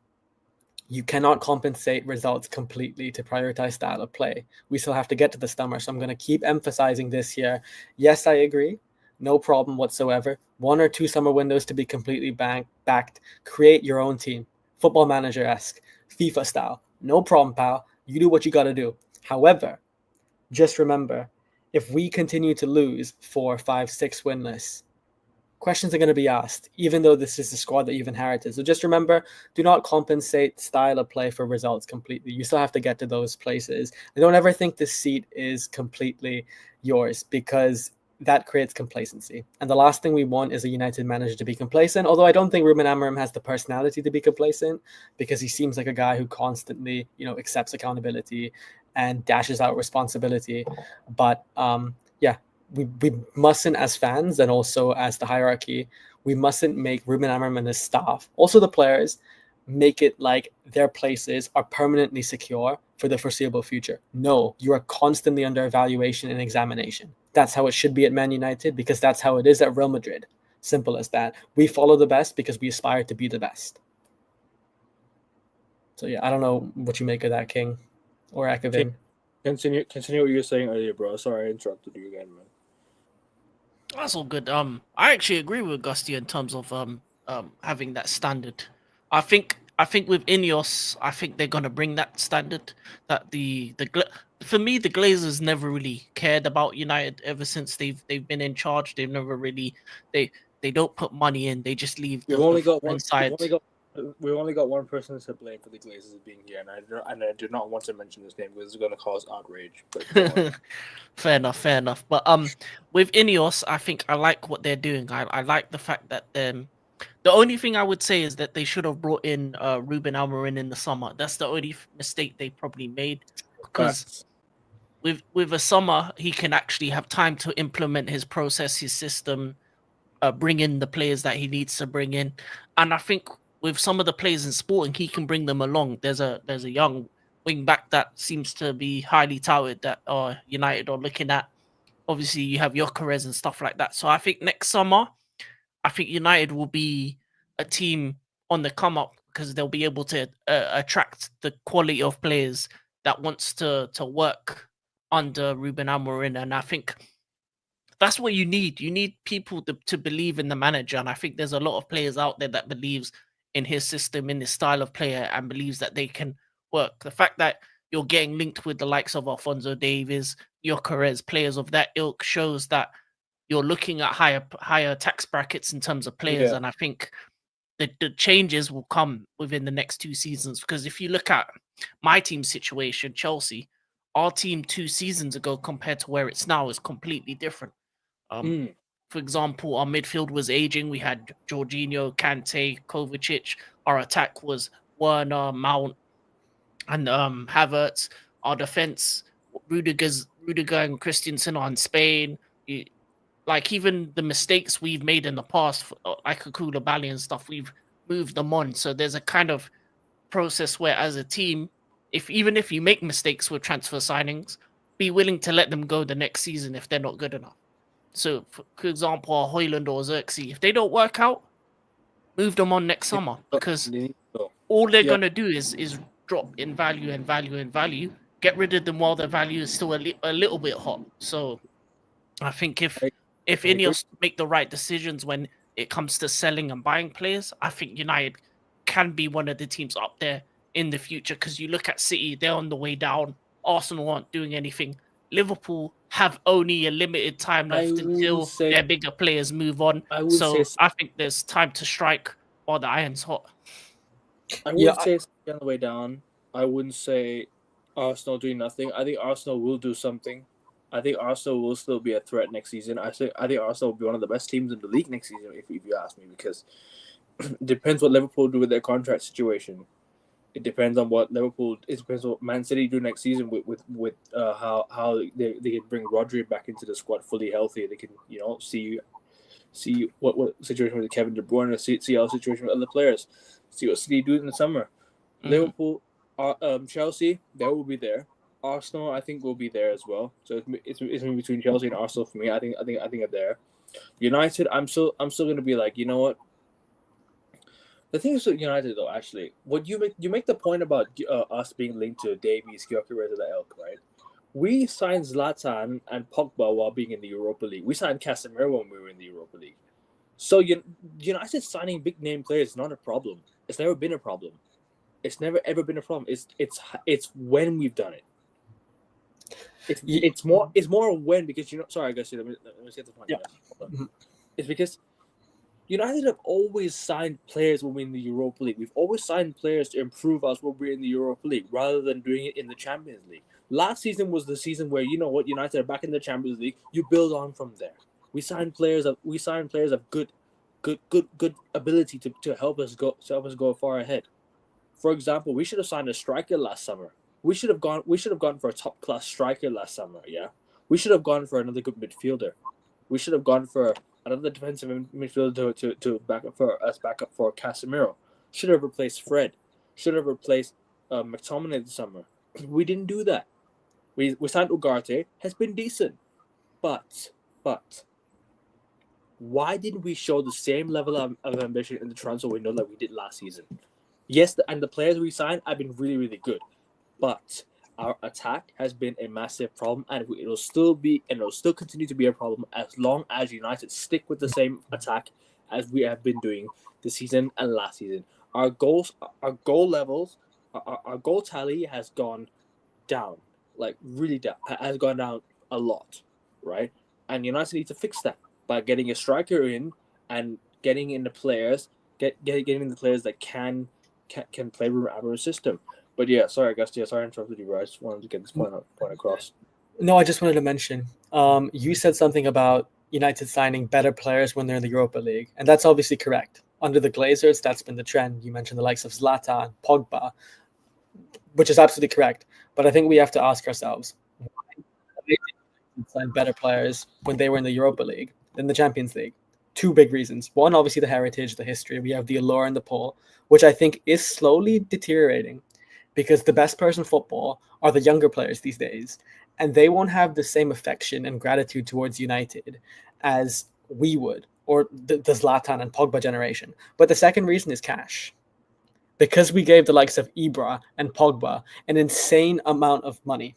you cannot compensate results completely to prioritize style of play. We still have to get to the summer, so I'm going to keep emphasizing this here. Yes, I agree. No problem whatsoever. 1 or 2 summer windows to be completely backed. Create your own team. Football Manager-esque. FIFA style. No problem, pal. You do what you got to do. However, just remember, if we continue to lose 4, 5, 6 winless, questions are going to be asked, even though this is the squad that you've inherited. So just remember, do not compensate style of play for results completely. You still have to get to those places. And don't ever think this seat is completely yours, because that creates complacency. And the last thing we want is a United manager to be complacent, although I don't think Ruben Amorim has the personality to be complacent, because he seems like a guy who constantly, accepts accountability and dashes out responsibility. But we mustn't, as fans and also as the hierarchy, we mustn't make Ruben Amorim and his staff, also the players, make it like their places are permanently secure for the foreseeable future. No, you are constantly under evaluation and examination. That's how it should be at Man United, because that's how it is at Real Madrid. Simple as that. We follow the best because we aspire to be the best. So I don't know what you make of that, King or Ekevin. Continue what you were saying earlier, bro. Sorry, I interrupted you again, man. That's all good. I actually agree with Gusty in terms of having that standard. I think with Ineos, I think they're gonna bring that standard. That for me, the Glazers never really cared about United ever since they've been in charge. They've never really they don't put money in. They just leave. We've only got one side. We've only got one person to blame for the Glazers being here, and I do not want to mention his name because it's going to cause outrage. But go on. Fair enough. But with Ineos, I think I like what they're doing. I like the fact that the only thing I would say is that they should have brought in Ruben Almiron in the summer. That's the only mistake they probably made, because Facts. with a summer he can actually have time to implement his process, his system, bring in the players that he needs to bring in. And I think with some of the players in Sporting, he can bring them along. There's a young wing back that seems to be highly touted that United are looking at. Obviously, you have Gyökeres and stuff like that. So I think next summer, I think United will be a team on the come up because they'll be able to attract the quality of players that wants to work under Ruben Amorim. And I think that's what you need. You need people to believe in the manager. And I think there's a lot of players out there that believes in his system, in his style of player, and believes that they can work. The fact that you're getting linked with the likes of Alfonso Davies, Gyökeres, players of that ilk, shows that you're looking at higher tax brackets in terms of players. Yeah. And I think the changes will come within the next 2 seasons. Because if you look at my team situation, Chelsea, our team 2 seasons ago compared to where it's now is completely different. For example, our midfield was aging. We had Jorginho, Kante, Kovacic. Our attack was Werner, Mount, and Havertz. Our defense, Rudiger and Christensen are in Spain. Like even the mistakes we've made in the past, like Koulibaly and stuff, we've moved them on. So there's a kind of process where, as a team, even if you make mistakes with transfer signings, be willing to let them go the next season if they're not good enough. So, for example, Hoyland or Xerxes, if they don't work out, move them on next summer, because all they're going to do is drop in value and value and value. Get rid of them while their value is still a little bit hot. So I think if Ineos make the right decisions when it comes to selling and buying players, I think United can be one of the teams up there in the future. Because you look at City, they're on the way down. Arsenal aren't doing anything. Liverpool have only a limited time left until their bigger players move on. So I think there's time to strike while the iron's hot. I wouldn't say it's on the way down. I wouldn't say Arsenal doing nothing. I think Arsenal will do something. I think Arsenal will still be a threat next season. I think Arsenal will be one of the best teams in the league next season, if you ask me, because it depends what Liverpool do with their contract situation. It depends on what Liverpool. It depends what Man City do next season with how they can bring Rodri back into the squad fully healthy. They can see what situation with Kevin De Bruyne. See how situation with other players. See what City do in the summer. Mm-hmm. Liverpool, Chelsea, they will be there. Arsenal, I think, will be there as well. So it's in between Chelsea and Arsenal for me. I think are there. United, I'm still going to be like, you know what. The thing is with United, though, actually, what you make the point about us being linked to Davies, Gyökeres, and the elk, right? We signed Zlatan and Pogba while being in the Europa League. We signed Casemiro when we were in the Europa League. So United signing big name players is not a problem. It's never been a problem. It's never ever been a problem. It's when we've done it. It's more when, because sorry guys, let me get the point. Yeah. It's because United have always signed players when we're in the Europa League. We've always signed players to improve us when we're in the Europa League, rather than doing it in the Champions League. Last season was the season where, United are back in the Champions League. You build on from there. We signed players of good ability to help us go far ahead. For example, we should have signed a striker last summer. We should have gone for a top class striker last summer. Yeah, we should have gone for another good midfielder. We should have gone for another defensive midfielder to back up for Casemiro. Should have replaced Fred. Should have replaced McTominay this summer. We didn't do that. We signed Ugarte. Has been decent, but why didn't we show the same level of ambition in the transfer window that we did last season? Yes, and the players we signed have been really, really good, but our attack has been a massive problem, and it'll still continue to be a problem as long as United stick with the same attack as we have been doing this season and last season. Our goal levels, our goal tally has gone down, like really down. Has gone down a lot, right? And United need to fix that by getting a striker in and getting in the players getting the players that can play Ruben Amorim's system. But yeah, sorry, Augusta. Sorry I interrupted you, bro. I just wanted to get this point across. No, I just wanted to mention. You said something about United signing better players when they're in the Europa League, and that's obviously correct. Under the Glazers, that's been the trend. You mentioned the likes of Zlatan, Pogba, which is absolutely correct. But I think we have to ask ourselves, why did United sign better players when they were in the Europa League than the Champions League? Two big reasons. One, obviously the heritage, the history. We have the allure and the pull, which I think is slowly deteriorating because the best players in football are the younger players these days, and they won't have the same affection and gratitude towards United as we would, or the Zlatan and Pogba generation. But the second reason is cash. Because we gave the likes of Ibra and Pogba an insane amount of money.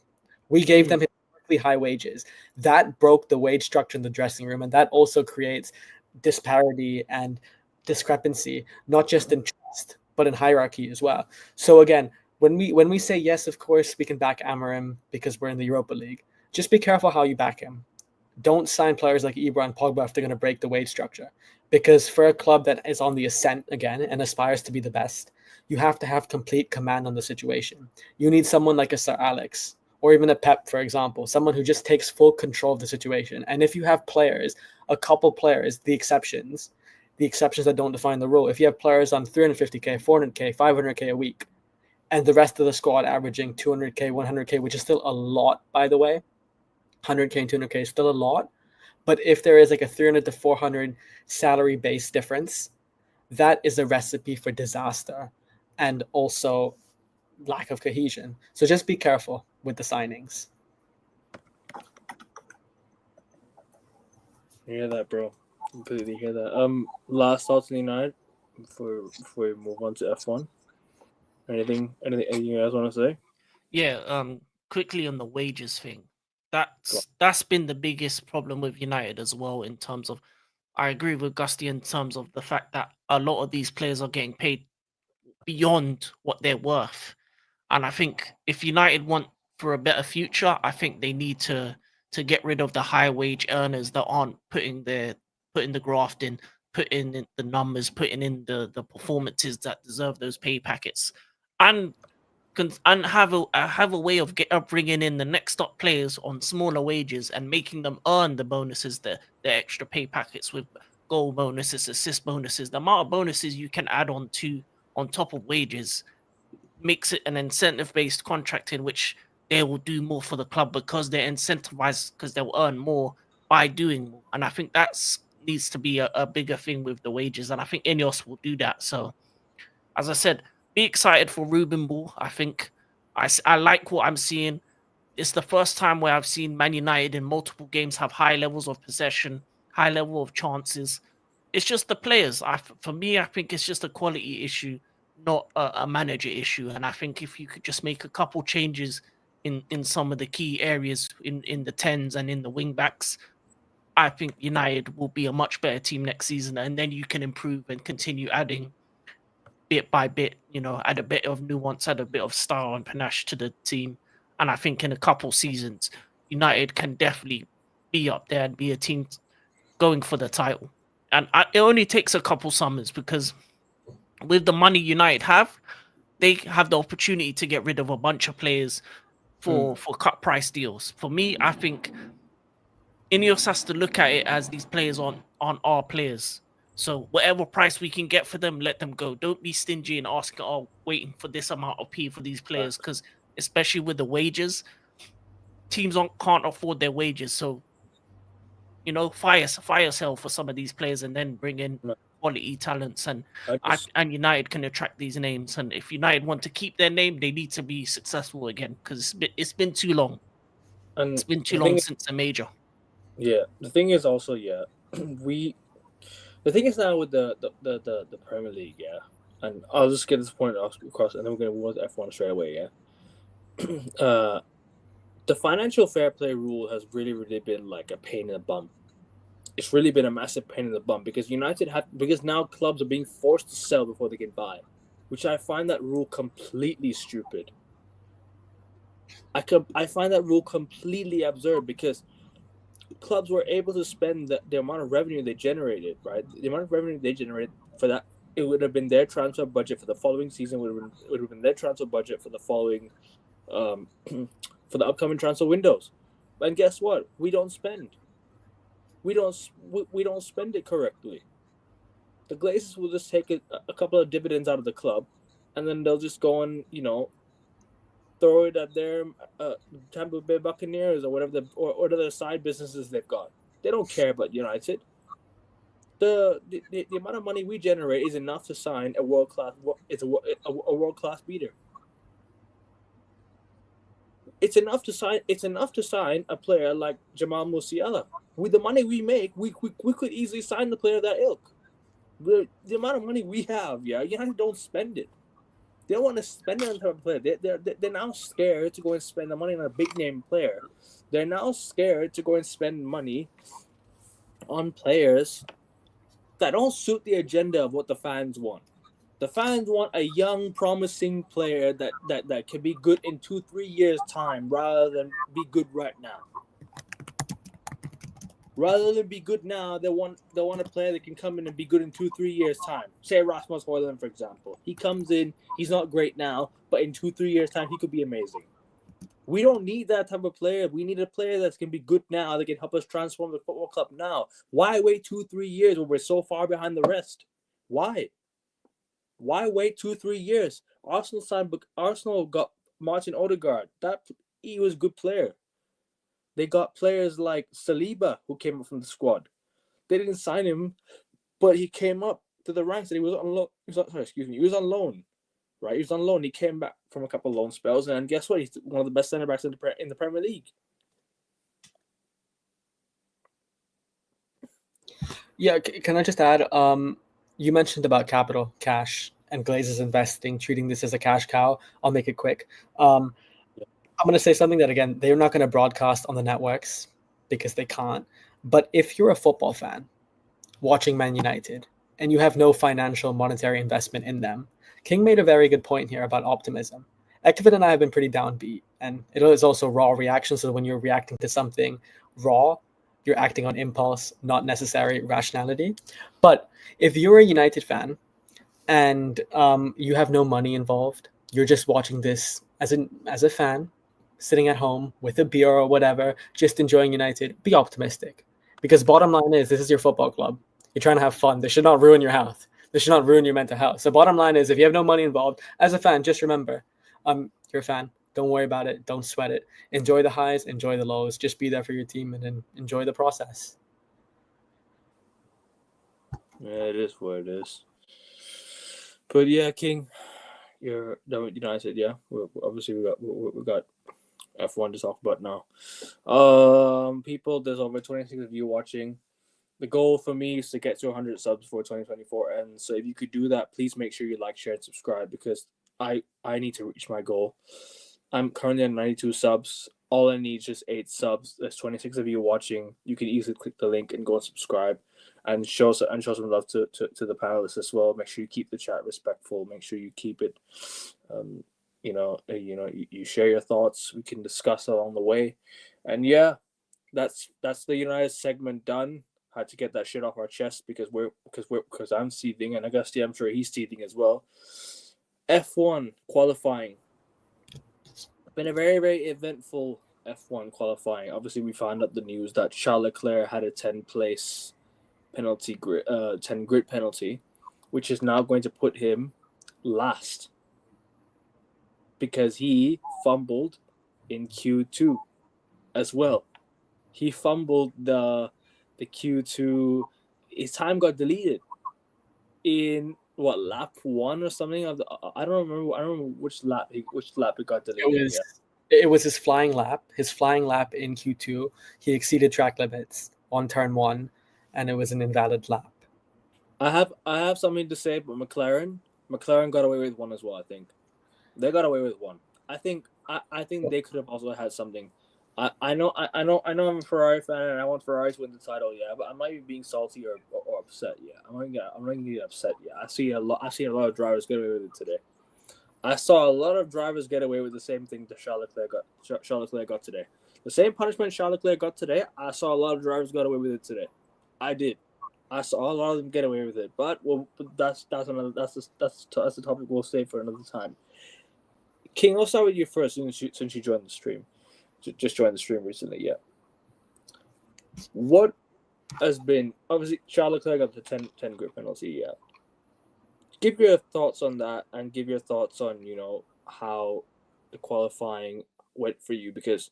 We gave them historically high wages. That broke the wage structure in the dressing room, and that also creates disparity and discrepancy, not just in trust, but in hierarchy as well. So again, when we say yes, of course, we can back Amorim because we're in the Europa League. Just be careful how you back him. Don't sign players like Ibra and Pogba if they're going to break the wage structure. Because for a club that is on the ascent again and aspires to be the best, you have to have complete command on the situation. You need someone like a Sir Alex or even a Pep, for example, someone who just takes full control of the situation. And if you have players, a couple players, the exceptions that don't define the rule, if you have players on 350k, 400k, 500k a week, and the rest of the squad averaging 200k, 100k, which is still a lot, by the way, 100k and 200k is still a lot. But if there is like a 300 to 400 salary base difference, that is a recipe for disaster and also lack of cohesion. So just be careful with the signings. You hear that, bro? Completely hear that. Last thoughts on United before we move on to F1. Anything you guys want to say? Yeah, quickly on the wages thing. That's been the biggest problem with United as well in terms of, I agree with Gusty in terms of the fact that a lot of these players are getting paid beyond what they're worth. And I think if United want for a better future, I think they need to get rid of the high wage earners that aren't putting the graft in, putting in the numbers, putting in the performances that deserve those pay packets, and have a way of bringing in the next top players on smaller wages and making them earn the bonuses, the extra pay packets with goal bonuses, assist bonuses, the amount of bonuses you can add on top of wages makes it an incentive-based contract in which they will do more for the club because they're incentivized because they'll earn more by doing more. And I think that needs to be a bigger thing with the wages. And I think Ineos will do that. So, as I said, be excited for Ruben Ball. I think I like what I'm seeing. It's the first time where I've seen Man United in multiple games have high levels of possession, high level of chances. It's just the players. For me, I think it's just a quality issue, not a manager issue. And I think if you could just make a couple changes in some of the key areas in the tens and in the wing backs, I think United will be a much better team next season. And then you can improve and continue adding bit by bit, add a bit of nuance, add a bit of style and panache to the team. And I think in a couple seasons, United can definitely be up there and be a team going for the title. And it only takes a couple summers because with the money United have, they have the opportunity to get rid of a bunch of players for cut price deals. For me, I think Ineos has to look at it as these players on our players. So whatever price we can get for them, let them go. Don't be stingy and asking, waiting for this amount of P for these players, because especially with the wages, teams can't afford their wages. So, fire sell for some of these players and then bring in quality talents, and United can attract these names. And if United want to keep their name, they need to be successful again, because it's been too long. And it's been too long since a major. Yeah, the thing is also, the thing is now with the Premier League, and I'll just get this point across, and then we're gonna move on to F1 straight away, the financial fair play rule has really, really been like a pain in the bum. It's really been a massive pain in the bum because because now clubs are being forced to sell before they can buy, which I find that rule completely stupid. I find that rule completely absurd because clubs were able to spend the amount of revenue they generated, right? The amount of revenue they generated for that it would have been their transfer budget for the following season. Would have been their transfer budget for the following, for the upcoming transfer windows. And guess what? We don't spend. We don't spend it correctly. The Glazers will just take a couple of dividends out of the club, and then they'll just go and throw it at their Tampa Bay Buccaneers or whatever or the side businesses they've got. They don't care about United. The amount of money we generate is enough to sign a world class. It's a world class beater. It's enough to sign. It's enough to sign a player like Jamal Musiala. With the money we make, we could easily sign the player of that ilk. The amount of money we have, United don't spend it. They don't want to spend it on a player. They're now scared to go and spend the money on a big name player. They're now scared to go and spend money on players that don't suit the agenda of what the fans want. The fans want a young, promising player that can be good in 2-3 years' time rather than be good right now. Rather than be good now, they want a player that can come in and be good in 2-3 years' time. Say Rasmus Højlund, for example. He comes in, he's not great now, but in 2-3 years' time, he could be amazing. We don't need that type of player. We need a player that can be good now, that can help us transform the football club now. Why wait 2-3 years when we're so far behind the rest? Why? Why wait 2-3 years? Arsenal got Martin Odegaard. He was a good player. They got players like Saliba who came up from the squad. They didn't sign him, but he came up to the ranks and he was on loan. He was on loan, right? He was on loan. He came back from a couple of loan spells, and guess what? He's one of the best centre backs in the Premier League. Yeah, can I just add? You mentioned about capital, cash, and Glazers investing, treating this as a cash cow. I'll make it quick. I'm going to say something that, again, they're not going to broadcast on the networks because they can't. But if you're a football fan watching Man United and you have no financial monetary investment in them, King made a very good point here about optimism. Ekvin and I have been pretty downbeat, and it is also raw reaction. So when you're reacting to something raw, you're acting on impulse, not necessary rationality. But if you're a United fan and you have no money involved, you're just watching this as a fan, sitting at home with a beer or whatever, just enjoying United, be optimistic. Because bottom line is, this is your football club. You're trying to have fun. This should not ruin your health. This should not ruin your mental health. So bottom line is, if you have no money involved, as a fan, just remember, you're a fan. Don't worry about it. Don't sweat it. Enjoy the highs, enjoy the lows. Just be there for your team and then enjoy the process. Yeah, it is what it is. But yeah, King, you're done with United, yeah? Obviously, we got F1 to talk about now. People, there's over 26 of you watching. The goal for me is to get to 100 subs for 2024, and so if you could do that, please make sure you like, share, and subscribe, because I need to reach my goal. I'm currently at 92 subs. All I need is just 8 subs. There's 26 of you watching. You can easily click the link and go and subscribe, and show some love to the panelists as well. Make sure you keep the chat respectful. Make sure you keep it, you share your thoughts. We can discuss along the way, and yeah, that's the United segment done. Had to get that shit off our chest because I'm seething, and I guess I'm sure he's seething as well. F1 qualifying. Been a very, very eventful F1 qualifying. Obviously, we found out the news that Charles Leclerc had a 10-place penalty, 10 grid penalty, which is now going to put him last because he fumbled in Q2 as well. He fumbled the Q2. His time got deleted in lap 1 or something of the. I don't remember which lap it got deleted. It was his flying lap. His flying lap in Q2. He exceeded track limits on turn 1, and it was an invalid lap. I have something to say, but McLaren got away with one as well. I think they got away with one. I think they could have also had something. I know I'm a Ferrari fan and I want Ferrari to win the title, yeah, but I might be being salty or upset, yeah. I'm not gonna get upset, yeah. I see a lot of drivers get away with it today. I saw a lot of drivers get away with the same thing that Charles Leclerc got today. The same punishment Charles Leclerc got today, I saw a lot of drivers got away with it today. I did. I saw a lot of them get away with it, but that's a topic we'll save for another time. King, I'll start with you first since you joined the stream. Just joined the stream recently, yeah. What has been obviously Charles Leclerc got the 10 grid penalty, yeah. Give your thoughts on that and give your thoughts on how the qualifying went for you because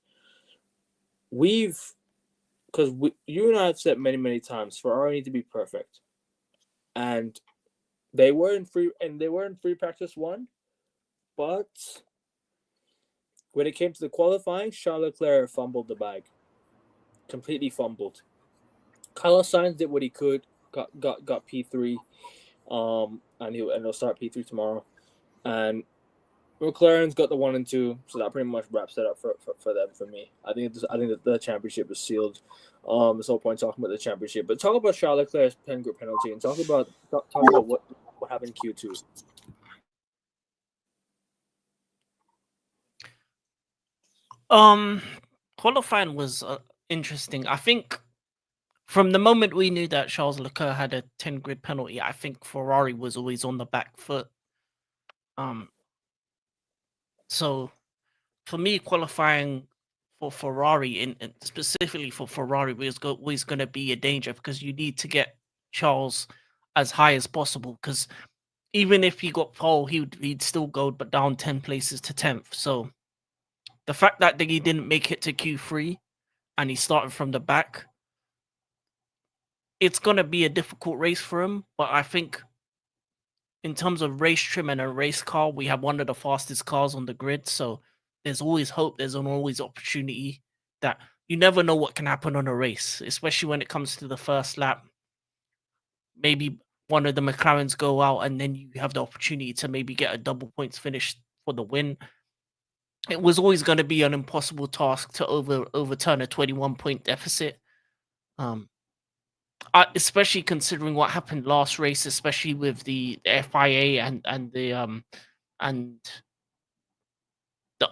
you and I have said many times Ferrari need to be perfect, and they were in free practice 1, but when it came to the qualifying, Charles Leclerc fumbled the bag, completely fumbled. Carlos Sainz did what he could, got P3, and he'll start P3 tomorrow, and McLaren's got the 1 and 2, so that pretty much wraps it up for them for me. I think that the championship is sealed. There's no point talking about the championship, but talk about Charles Leclerc's 10 grid penalty and talk about what happened in Q2. Qualifying was interesting. I think from the moment we knew that Charles Leclerc had a 10 grid penalty, I think Ferrari was always on the back foot. So for me, qualifying for Ferrari and specifically for Ferrari was always going to be a danger because you need to get Charles as high as possible because even if he got pole, he'd still go but down 10 places to 10th. So the fact that he didn't make it to Q3 and he started from the back, it's going to be a difficult race for him. But I think in terms of race trim and a race car, we have one of the fastest cars on the grid. So there's always hope. There's always opportunity that you never know what can happen on a race, especially when it comes to the first lap. Maybe one of the McLarens go out and then you have the opportunity to maybe get a double points finish for the win. It was always going to be an impossible task to overturn a 21-point deficit. Especially considering what happened last race, especially with the FIA and the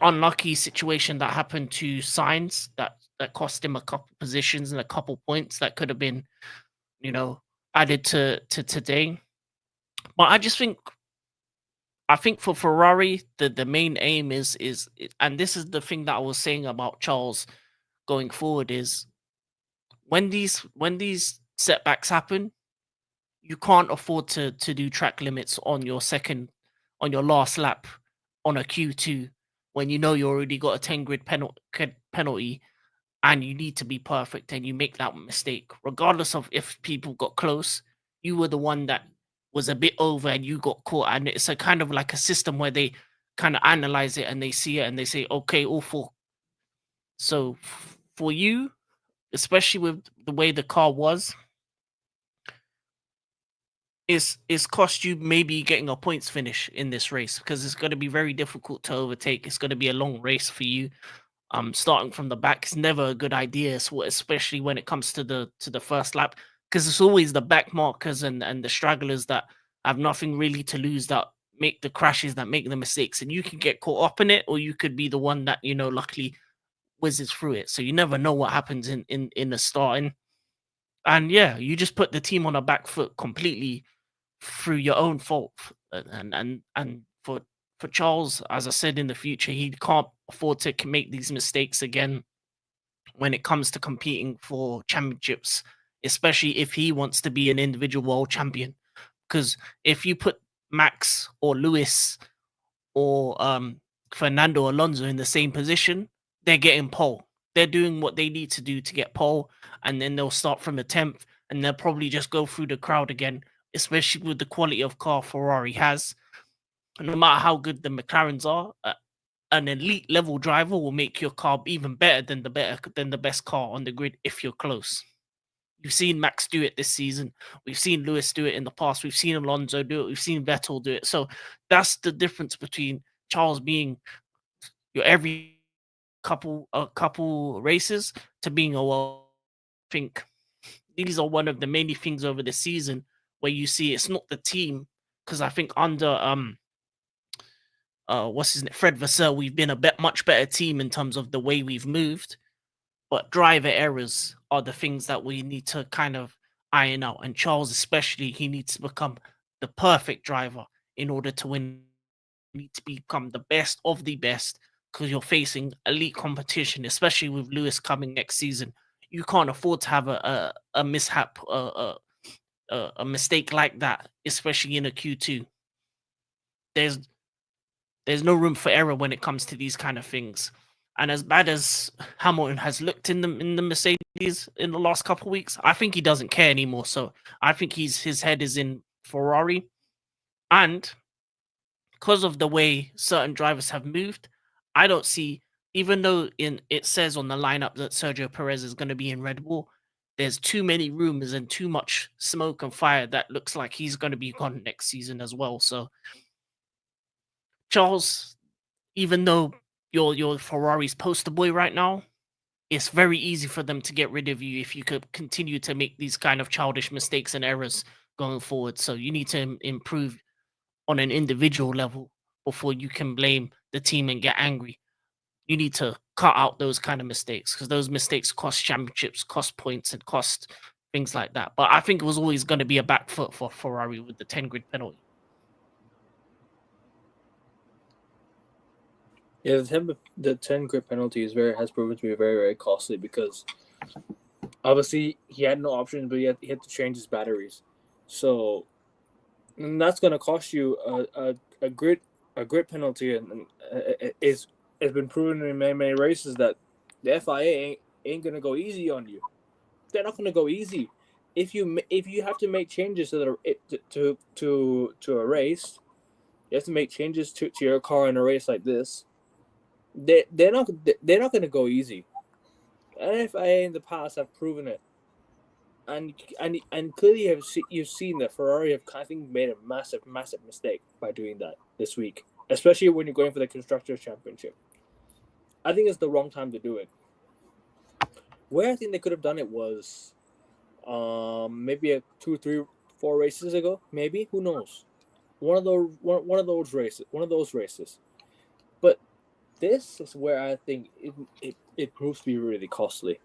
unlucky situation that happened to Sainz that cost him a couple positions and a couple points that could have been, added to today. But I think for Ferrari, the main aim is, and this is the thing that I was saying about Charles going forward is when these setbacks happen, you can't afford to do track limits on your last lap on a Q2 when you already got a 10 grid penalty and you need to be perfect and you make that mistake. Regardless of if people got close, you were the one that was a bit over and you got caught. And it's a kind of like a system where they kind of analyze it and they see it and they say, okay, all four. So for you, especially with the way the car was, it's cost you maybe getting a points finish in this race because it's going to be very difficult to overtake. It's going to be a long race for you. Starting from the back is never a good idea, especially when it comes to the first lap, because it's always the back markers and the stragglers that have nothing really to lose that make the crashes, that make the mistakes, and you can get caught up in it, or you could be the one that luckily whizzes through it. So you never know what happens in the starting, and yeah, you just put the team on a back foot completely through your own fault, and for Charles, as I said, in the future, he can't afford to make these mistakes again when it comes to competing for championships, especially if he wants to be an individual world champion. Because if you put Max or Lewis or Fernando Alonso in the same position, they're getting pole. They're doing what they need to do to get pole, and then they'll start from the 10th, and they'll probably just go through the crowd again, especially with the quality of car Ferrari has. No matter how good the McLarens are, an elite level driver will make your car even better than the best car on the grid if you're close. You've seen Max do it this season. We've seen Lewis do it in the past. We've seen Alonso do it. We've seen Vettel do it. So that's the difference between Charles being your every couple races to being a world. I think these are one of the many things over the season where you see it's not the team, because I think under Fred Vasseur, we've been a much better team in terms of the way we've moved, but driver errors are the things that we need to kind of iron out. And Charles, especially, he needs to become the perfect driver in order to win. You need to become the best of the best because you're facing elite competition, especially with Lewis coming next season. You can't afford to have a mishap, a mistake like that, especially in a Q2. There's there's no room for error when it comes to these kind of things. And as bad as Hamilton has looked in the Mercedes in the last couple of weeks, I think he doesn't care anymore. So I think his head is in Ferrari, and because of the way certain drivers have moved, I don't see, even though it says on the lineup that Sergio Perez is going to be in Red Bull, there's too many rumors and too much smoke and fire that looks like he's going to be gone next season as well. So Charles, even though you're Ferrari's poster boy right now, it's very easy for them to get rid of you if you could continue to make these kind of childish mistakes and errors going forward. So you need to improve on an individual level before you can blame the team and get angry. You need to cut out those kind of mistakes because those mistakes cost championships, cost points, and cost things like that. But I think it was always going to be a back foot for Ferrari with the 10 grid penalty. Yeah, the 10 grid penalty has proven to be very, very costly because obviously he had no options, but he had to change his batteries. So and that's going to cost you a grid penalty, and it's been proven in many races that the FIA ain't going to go easy on you. They're not going to go easy. If you have to make changes to a race, you have to make changes to your car in a race like this. They're not going to go easy. And FIA in the past have proven it. And clearly you've seen that Ferrari have, I think, made a massive mistake by doing that this week, especially when you're going for the Constructors' Championship. I think it's the wrong time to do it. Where I think they could have done it was maybe 2, 3, 4 races ago, maybe, who knows? One of those races. But this is where I think it proves to be really costly.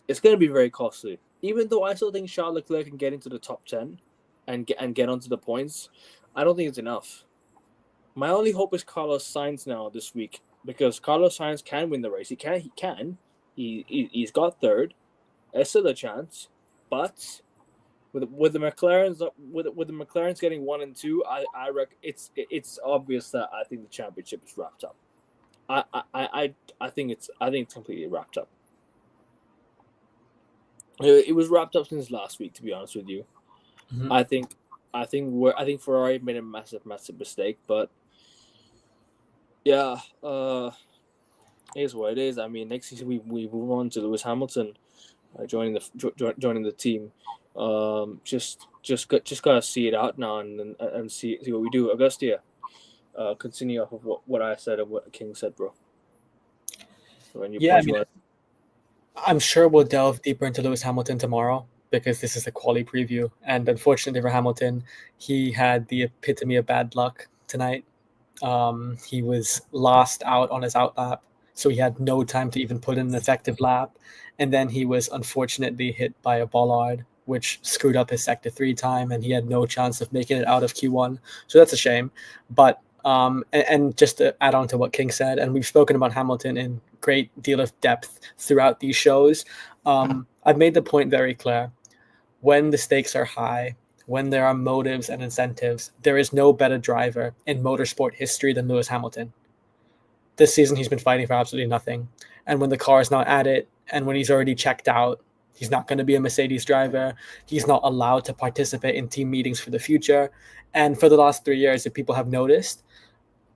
It's going to be very costly. Even though I still think Charles Leclerc can get into the top 10 and get onto the points, I don't think it's enough. My only hope is Carlos Sainz now this week, because Carlos Sainz can win the race. He can. He's got third. There's still a chance, but with the McLarens getting 1 and 2, I reckon it's obvious that I think the championship is wrapped up. I think it's completely wrapped up. It was wrapped up since last week, to be honest with you. Mm-hmm. I think Ferrari made a massive mistake, but yeah, here's what it is. I mean, next season we move on to Lewis Hamilton joining the team. Just gotta see it out now and see what we do. Augustia, continue off of what I said and what King said, bro. I'm sure we'll delve deeper into Lewis Hamilton tomorrow because this is a quali preview. And unfortunately for Hamilton, he had the epitome of bad luck tonight. He was last out on his out lap, so he had no time to even put in an effective lap. And then he was unfortunately hit by a bollard, which screwed up his Sector 3 time, and he had no chance of making it out of Q1. So that's a shame. But and just to add on to what King said, and we've spoken about Hamilton in great deal of depth throughout these shows, I've made the point very clear. When the stakes are high, when there are motives and incentives, there is no better driver in motorsport history than Lewis Hamilton. This season, he's been fighting for absolutely nothing. And when the car is not at it, and when he's already checked out, he's not going to be a Mercedes driver. He's not allowed to participate in team meetings for the future. And for the last 3 years, if people have noticed,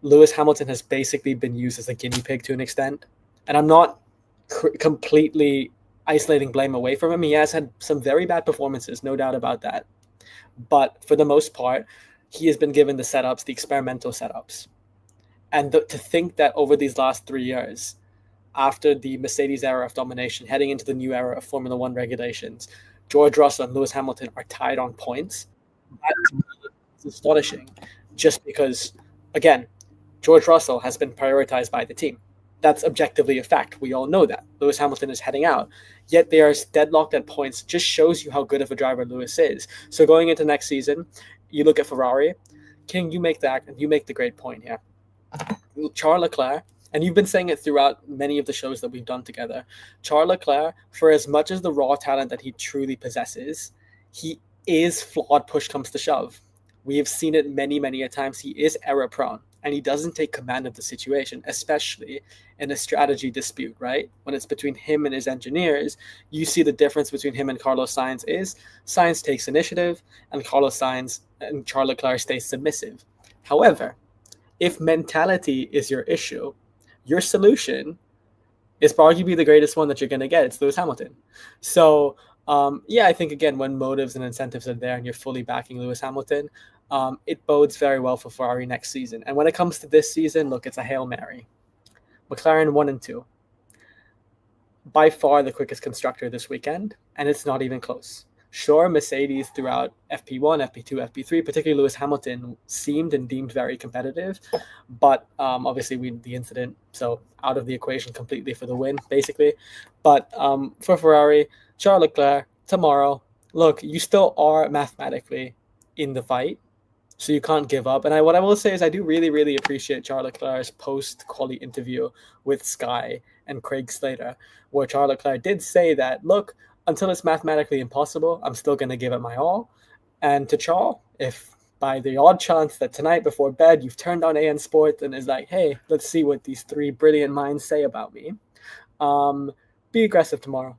Lewis Hamilton has basically been used as a guinea pig to an extent. And I'm not completely isolating blame away from him. He has had some very bad performances, no doubt about that. But for the most part, he has been given the setups, the experimental setups. And to think that over these last 3 years, after the Mercedes era of domination, heading into the new era of Formula One regulations, George Russell and Lewis Hamilton are tied on points. That's astonishing. Just because, again, George Russell has been prioritized by the team. That's objectively a fact. We all know that. Lewis Hamilton is heading out. Yet they are deadlocked at points. Just shows you how good of a driver Lewis is. So going into next season, you look at Ferrari. King, you make the great point here. Charles Leclerc, and you've been saying it throughout many of the shows that we've done together. Charles Leclerc, for as much as the raw talent that he truly possesses, he is flawed push comes to shove. We have seen it many, many a times. He is error prone and he doesn't take command of the situation, especially in a strategy dispute, right? When it's between him and his engineers, you see the difference between him and Carlos Sainz is Sainz takes initiative and Carlos Sainz and Charles Leclerc stays submissive. However, if mentality is your issue, your solution is arguably the greatest one that you're going to get. It's Lewis Hamilton. So, I think, again, when motives and incentives are there and you're fully backing Lewis Hamilton, it bodes very well for Ferrari next season. And when it comes to this season, look, it's a Hail Mary. McLaren 1 and 2. By far the quickest constructor this weekend, and it's not even close. Sure, Mercedes throughout FP1, FP2, FP3, particularly Lewis Hamilton, seemed and deemed very competitive, but obviously the incident, so out of the equation completely for the win, basically. But for Ferrari, Charles Leclerc, tomorrow, look, you still are mathematically in the fight, so you can't give up. And what I will say is I do really, really appreciate Charles Leclerc's post-quali interview with Sky and Craig Slater, where Charles Leclerc did say that, look, until it's mathematically impossible, I'm still going to give it my all. And to Charles, if by the odd chance that tonight before bed you've turned on AN Sport and is like, hey, let's see what these three brilliant minds say about me, be aggressive tomorrow.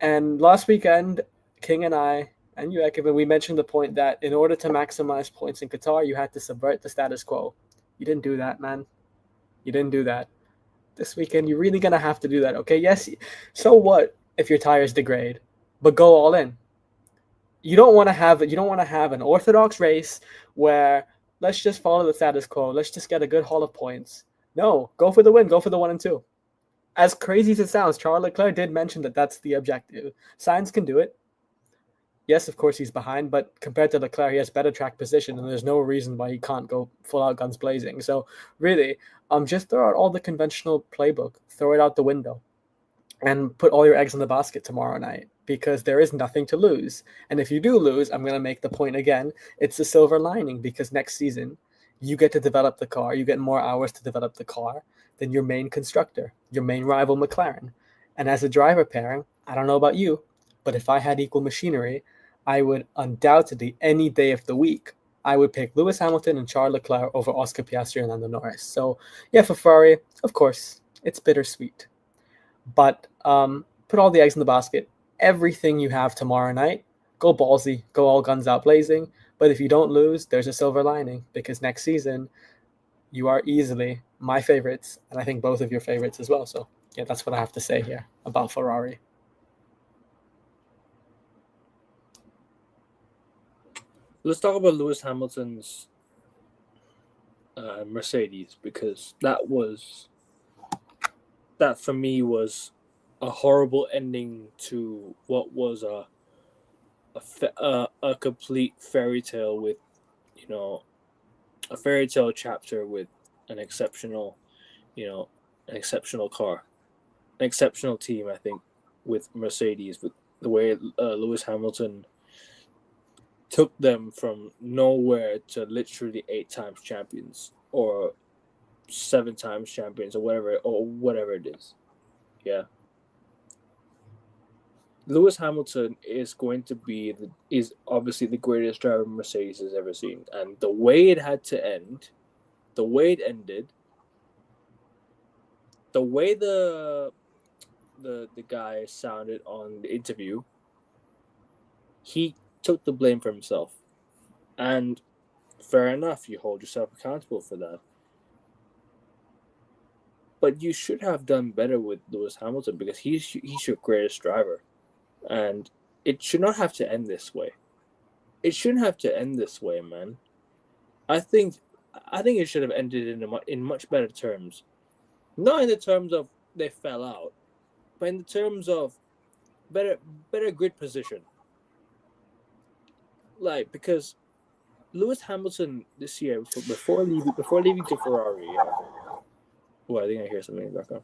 And last weekend, King and I, and you, Ekman, we mentioned the point that in order to maximize points in Qatar, you had to subvert the status quo. You didn't do that, man. You didn't do that. This weekend, you're really going to have to do that, okay? Yes, so what if your tires degrade? But go all in. You don't want to have an orthodox race where let's just follow the status quo. Let's just get a good haul of points. No, go for the win. Go for the 1 and 2. As crazy as it sounds, Charles Leclerc did mention that that's the objective. Sainz can do it. Yes, of course he's behind, but compared to Leclerc, he has better track position, and there's no reason why he can't go full out guns blazing. So really, just throw out all the conventional playbook, throw it out the window, and put all your eggs in the basket tomorrow night, because there is nothing to lose. And if you do lose, I'm going to make the point again, it's a silver lining, because next season you get to develop the car, you get more hours to develop the car than your main constructor, your main rival McLaren. And as a driver pairing, I don't know about you, but if I had equal machinery, I would undoubtedly, any day of the week, I would pick Lewis Hamilton and Charles Leclerc over Oscar Piastri and Lando Norris. So yeah, for Ferrari, of course, it's bittersweet. But put all the eggs in the basket. Everything you have tomorrow night, go ballsy, go all guns out blazing. But if you don't lose, there's a silver lining, because next season, you are easily my favorites, and I think both of your favorites as well. So yeah, that's what I have to say here about Ferrari. Let's talk about Lewis Hamilton's Mercedes, because that for me was a horrible ending to what was a complete fairy tale with, a fairy tale chapter with an exceptional car, an exceptional team. I think with Mercedes, with the way Lewis Hamilton took them from nowhere to literally 8 times champions or 7 times champions or whatever it is. Yeah. Lewis Hamilton is going to be is obviously the greatest driver Mercedes has ever seen, and the way it had to end, the way it ended, the way the guy sounded on the interview, he took the blame for himself. And fair enough, you hold yourself accountable for that. But you should have done better with Lewis Hamilton, because he's your greatest driver. And it should not have to end this way. It shouldn't have to end this way, man. I think it should have ended in much better terms. Not in the terms of they fell out, but in the terms of better grid position. Like, because Lewis Hamilton this year, before leaving to Ferrari, Oh, I think I hear something in the background.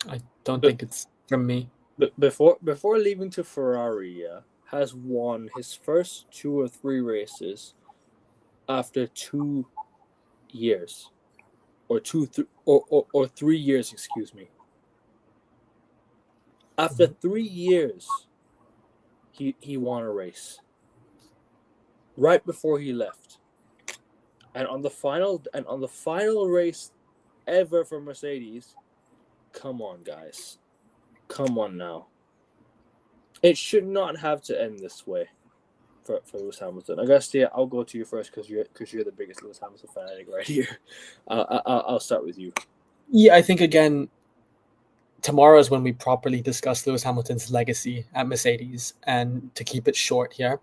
I don't think it's from me. But before leaving to Ferrari, has won his first 2 or 3 races after 2 years, or 3 years, excuse me. After 3 years, he won a race right before he left, and on the final race ever for Mercedes. Come on, guys, come on now. It should not have to end this way for Lewis Hamilton. I guess I'll go to you first because you're the biggest Lewis Hamilton fanatic right here. I'll start with you. Yeah, I think again, tomorrow is when we properly discuss Lewis Hamilton's legacy at Mercedes, and to keep it short here.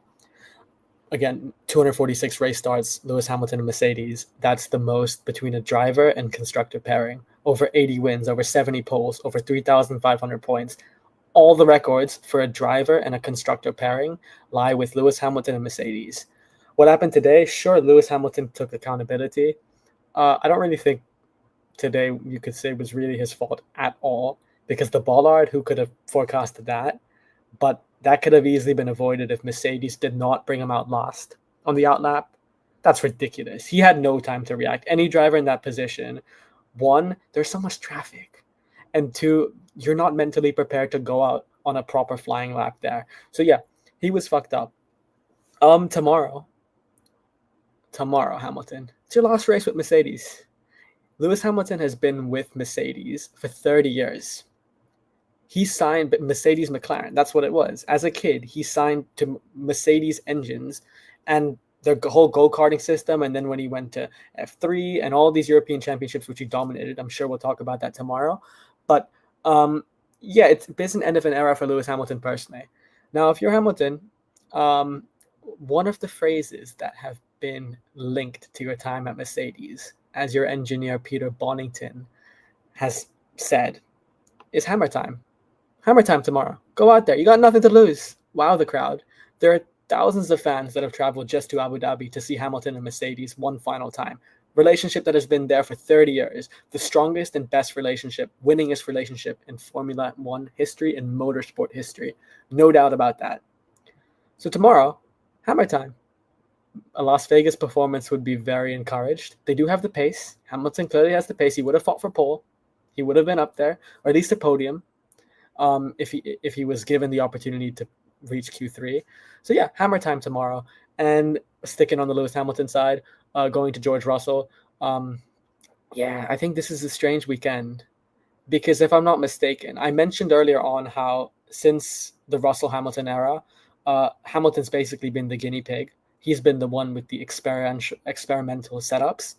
Again, 246 race starts, Lewis Hamilton and Mercedes. That's the most between a driver and constructor pairing. Over 80 wins, over 70 poles, over 3,500 points. All the records for a driver and a constructor pairing lie with Lewis Hamilton and Mercedes. What happened today? Sure, Lewis Hamilton took accountability. I don't really think today you could say was really his fault at all, because the bollard, who could have forecasted that? But that could have easily been avoided if Mercedes did not bring him out last on the outlap. That's ridiculous. He had no time to react. Any driver in that position, one, there's so much traffic, and two, you're not mentally prepared to go out on a proper flying lap there. So yeah, he was fucked up. Tomorrow, Hamilton, it's your last race with Mercedes. Lewis Hamilton has been with Mercedes for 30 years. He signed Mercedes McLaren. That's what it was. As a kid, he signed to Mercedes engines and their whole go-karting system. And then when he went to F3 and all these European championships, which he dominated, I'm sure we'll talk about that tomorrow. But yeah, it's been an end of an era for Lewis Hamilton personally. Now, if you're Hamilton, one of the phrases that have been linked to your time at Mercedes, as your engineer Peter Bonington has said, is hammer time. Hammer time tomorrow. Go out there. You got nothing to lose. Wow the crowd. There are thousands of fans that have traveled just to Abu Dhabi to see Hamilton and Mercedes one final time. Relationship that has been there for 30 years. The strongest and best relationship, winningest relationship in Formula One history and motorsport history. No doubt about that. So tomorrow, hammer time. A Las Vegas performance would be very encouraged. They do have the pace. Hamilton clearly has the pace. He would have fought for pole. He would have been up there, or at least a podium, if he was given the opportunity to reach Q3. So yeah, hammer time tomorrow. And sticking on the Lewis Hamilton side, going to George Russell. Yeah, I think this is a strange weekend, because if I'm not mistaken, I mentioned earlier on how since the Russell-Hamilton era, Hamilton's basically been the guinea pig. He's been the one with the experimental setups.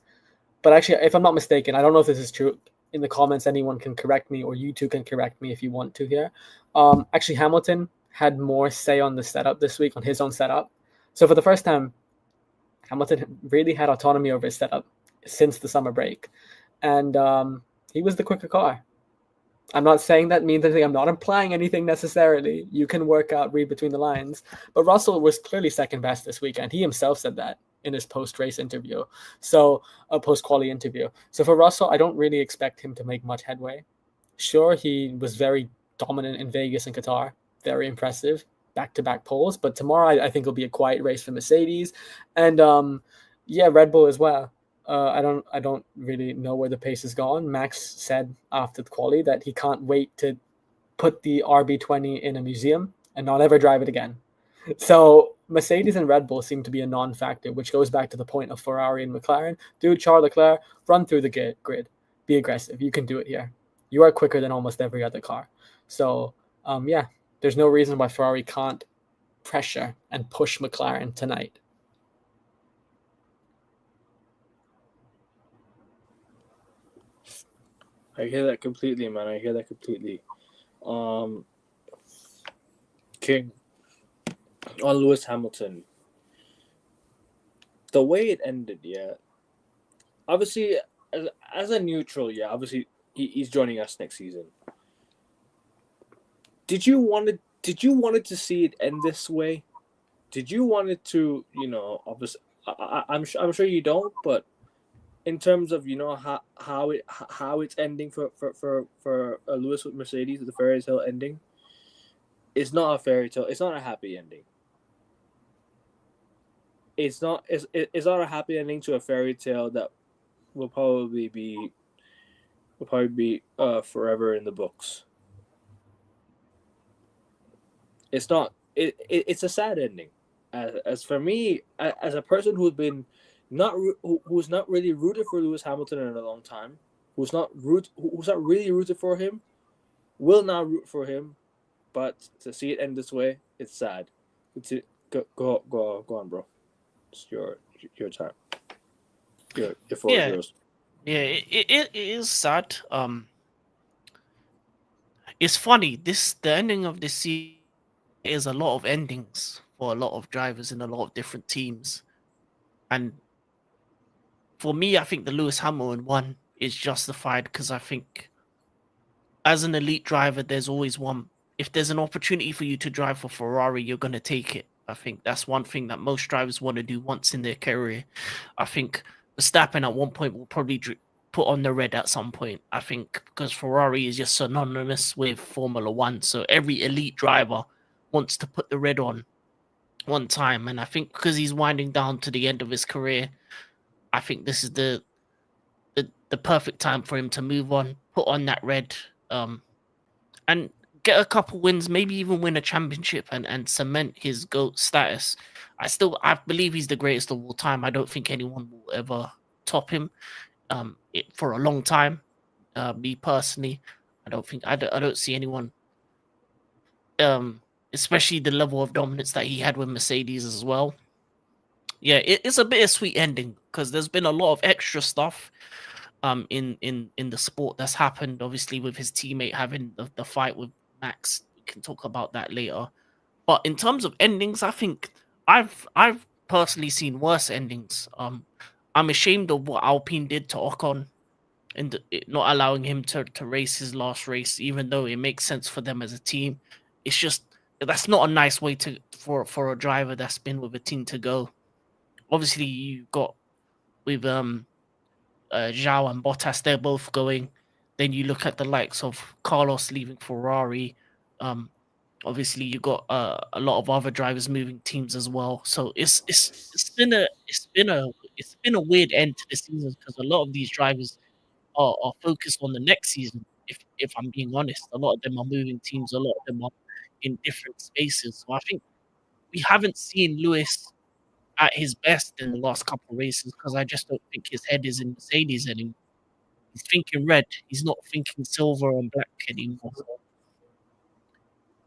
But actually, if I'm not mistaken, I don't know if this is true. In the comments, anyone can correct me, or you two can correct me if you want to here. Actually, Hamilton had more say on the setup this week, on his own setup. So for the first time, Hamilton really had autonomy over his setup since the summer break. And he was the quicker car. I'm not saying that means anything. I'm not implying anything necessarily. You can work out, read between the lines. But Russell was clearly second best this weekend. He himself said that in his post-race interview. So a post-quali interview. So for Russell, I don't really expect him to make much headway. Sure, he was very dominant in Vegas and Qatar. Very impressive. Back-to-back poles. But tomorrow, I think it'll be a quiet race for Mercedes. And yeah, Red Bull as well. I don't really know where the pace has gone. Max said after the quali that he can't wait to put the RB20 in a museum and not ever drive it again. So Mercedes and Red Bull seem to be a non-factor, which goes back to the point of Ferrari and McLaren. Dude, Charles Leclerc, run through the grid. Be aggressive. You can do it here. You are quicker than almost every other car. So, yeah, there's no reason why Ferrari can't pressure and push McLaren tonight. I hear that completely, man. I hear that completely. King, on Lewis Hamilton, the way it ended, yeah. Obviously, as a neutral, yeah. Obviously, he's joining us next season. Did you want to see it end this way? Did you want it to, obviously, I'm sure you don't, but in terms of how it's ending for Lewis with Mercedes, the fairy tale ending. It's not a fairy tale. It's not a happy ending. It's not a happy ending to a fairy tale that will probably be forever in the books. It's not. It's a sad ending. As for me, as a person who's not really rooted for Lewis Hamilton in a long time, who's not really rooted for him, will not root for him, but to see it end this way, it's sad. Go on, bro. It's your time. Your floor is Yeah, yours. yeah, it is sad. It's funny. The ending of this season is a lot of endings for a lot of drivers in a lot of different teams, and for me, I think the Lewis Hamilton one is justified because I think as an elite driver, there's always one. If there's an opportunity for you to drive for Ferrari, you're going to take it. I think that's one thing that most drivers want to do once in their career. I think Verstappen at one point will probably put on the red at some point. I think because Ferrari is just synonymous with Formula One. So every elite driver wants to put the red on one time. And I think because he's winding down to the end of his career, I think this is the perfect time for him to move on, put on that red, and get a couple wins, maybe even win a championship and cement his GOAT status. I believe he's the greatest of all time. I don't think anyone will ever top him for a long time. Me personally, I don't see anyone especially the level of dominance that he had with Mercedes as well. Yeah, it's a bittersweet ending because there's been a lot of extra stuff in the sport that's happened, obviously with his teammate having the fight with Max. We can talk about that later. But in terms of endings, I think I've personally seen worse endings. I'm ashamed of what Alpine did to Ocon and not allowing him to race his last race, even though it makes sense for them as a team. It's just that's not a nice way for a driver that's been with a team to go. Obviously, you got with Zhao and Bottas, they're both going. Then you look at the likes of Carlos leaving Ferrari. Um, Obviously, you got a lot of other drivers moving teams as well. So it's been a weird end to the season because a lot of these drivers are focused on the next season. If I'm being honest, a lot of them are moving teams. A lot of them are in different spaces. So I think we haven't seen Lewis at his best in the last couple of races because I just don't think his head is in Mercedes anymore. He's thinking red. He's not thinking silver and black anymore. So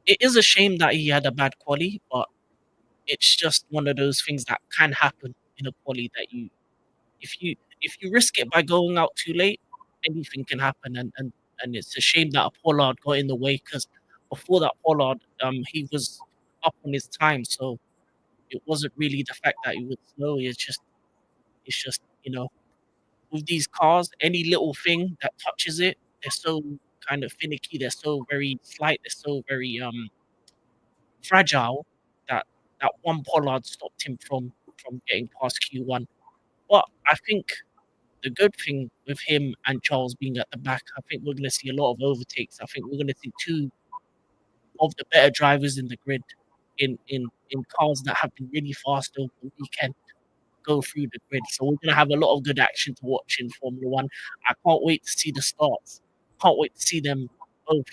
it is a shame that he had a bad quali, but it's just one of those things that can happen in a quali that if you risk it by going out too late, anything can happen. And it's a shame that a Pollard got in the way because before that Pollard, he was up on his time, so it wasn't really the fact that he was slow. It's just with these cars, any little thing that touches it, they're so kind of finicky. They're so very slight. They're so very fragile that that one Pollard stopped him from getting past Q1. But I think the good thing with him and Charles being at the back, I think we're going to see a lot of overtakes. I think we're going to see two of the better drivers in the grid in cars that have been really fast over the weekend go through the grid. So we're going to have a lot of good action to watch in Formula One. I can't wait to see the starts. Can't wait to see them both,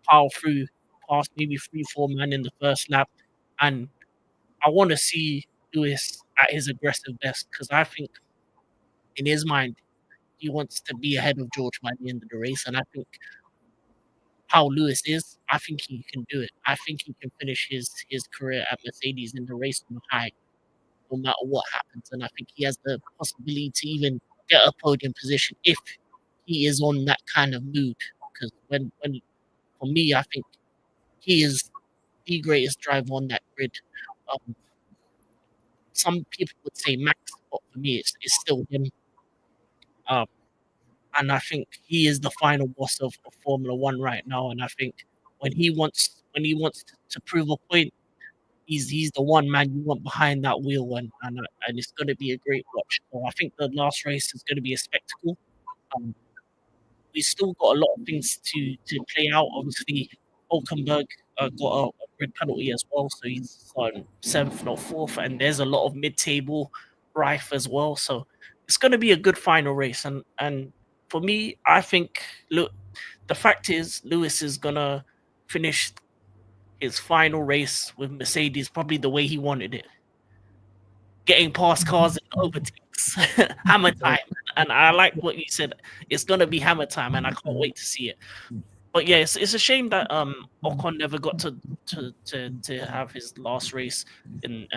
power through past maybe 3, 4 men in the first lap. And I want to see Lewis at his aggressive best because I think in his mind, he wants to be ahead of George by the end of the race. And I think how Lewis is, I think he can do it. I think he can finish his career at Mercedes in the race on high, no matter what happens. And I think he has the possibility to even get a podium position if he is on that kind of mood. Because when for me, I think he is the greatest driver on that grid. Um, some people would say Max, but for me, it's still him. Um, and I think he is the final boss of Formula One right now. And I think when he wants to prove a point, he's the one man you want behind that wheel, and it's going to be a great watch. So I think the last race is going to be a spectacle. Um, we still got a lot of things to play out. Obviously, Hulkenberg got a grid penalty as well, so he's on 7th, not 4th, and there's a lot of mid-table rife as well. So it's going to be a good final race, and for me, I think look, the fact is Lewis is gonna finish his final race with Mercedes probably the way he wanted it, getting past cars and overtakes, hammer time. And I like what you said. It's gonna be hammer time, and I can't wait to see it. But yeah, it's a shame that Ocon never got to have his last race in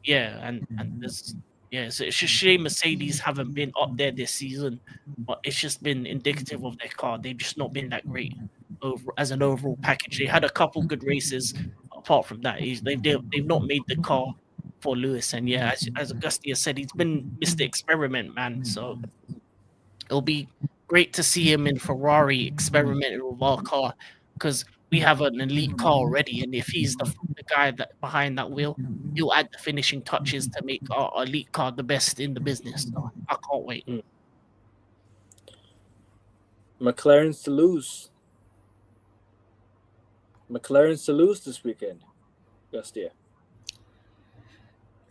yeah, and there's yeah, it's a shame Mercedes haven't been up there this season, but it's just been indicative of their car. They've just not been that great over as an overall package. They had a couple good races. Apart from that, they've not made the car for Lewis. And yeah, as Augustia said, he's been Mr. Experiment, man. So it'll be great to see him in Ferrari experimenting with our car, because we have an elite car already, and if he's the guy that behind that wheel, he'll add the finishing touches to make our elite car the best in the business. So I can't wait. McLaren's to lose. McLaren's to lose this weekend. Gustia.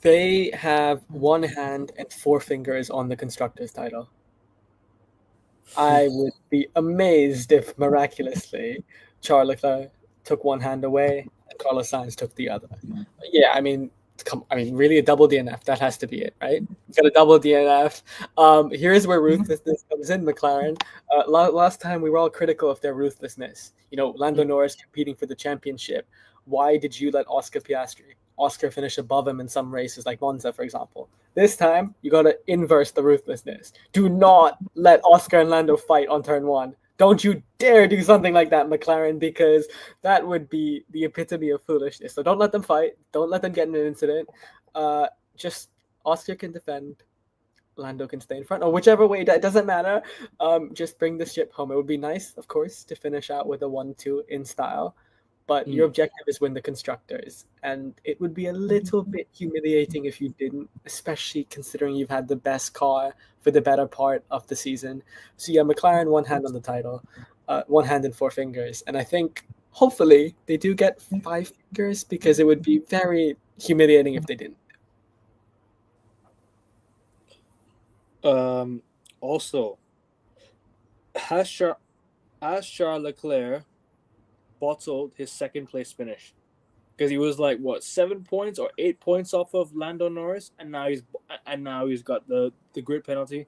They have one hand and four fingers on the constructors' title. I would be amazed if miraculously Charles Leclerc took one hand away and Carlos Sainz took the other. Yeah, I mean, really a double DNF. That has to be it, right? You've got a double DNF. Here's where ruthlessness comes in, McLaren. Last time we were all critical of their ruthlessness. You know, Lando Norris competing for the championship. Why did you let Oscar finish above him in some races like Monza, for example? This time, you got to inverse the ruthlessness. Do not let Oscar and Lando fight on turn one. Don't you dare do something like that, McLaren, because that would be the epitome of foolishness. So don't let them fight. Don't let them get in an incident. Just Oscar can defend. Lando can stay in front, or whichever way. It doesn't matter. Just bring the ship home. It would be nice, of course, to finish out with a 1-2 in style. But your objective is win the constructors. And it would be a little bit humiliating if you didn't, especially considering you've had the best car for the better part of the season. So yeah, McLaren, one hand on the title, one hand and four fingers. And I think, hopefully, they do get 5 fingers, because it would be very humiliating if they didn't. Also, has Charles Leclerc bottled his second place finish? Because he was like 7 points or 8 points off of Lando Norris, and now he's got the grid penalty.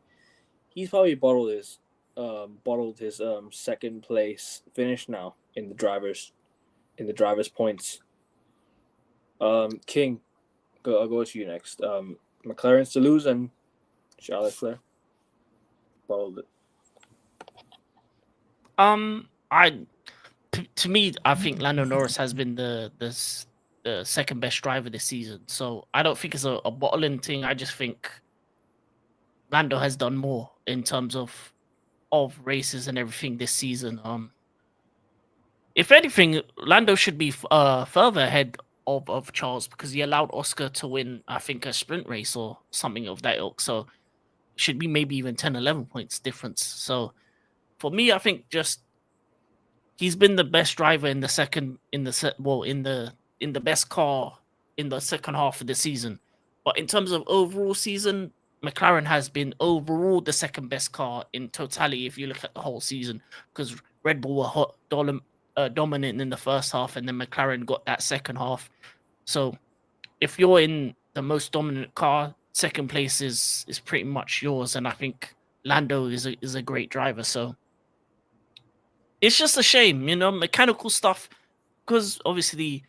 He's probably bottled his second place finish now in the drivers points. King, I'll go to you next. McLaren's to lose and Charles Leclerc bottled it. To me, I think Lando Norris has been the second best driver this season. So I don't think it's a bottling thing. I just think Lando has done more in terms of races and everything this season. If anything, Lando should be further ahead of Charles, because he allowed Oscar to win, I think, a sprint race or something of that ilk. So it should be maybe even 10, 11 points difference. So for me, I think just he's been the best driver in the best car in the second half of the season. But in terms of overall season, McLaren has been overall the second best car in totality if you look at the whole season, because Red Bull were dominant in the first half, and then McLaren got that second half. So if you're in the most dominant car, second place is pretty much yours. And I think Lando is a great driver. So it's just a shame, mechanical stuff, because obviously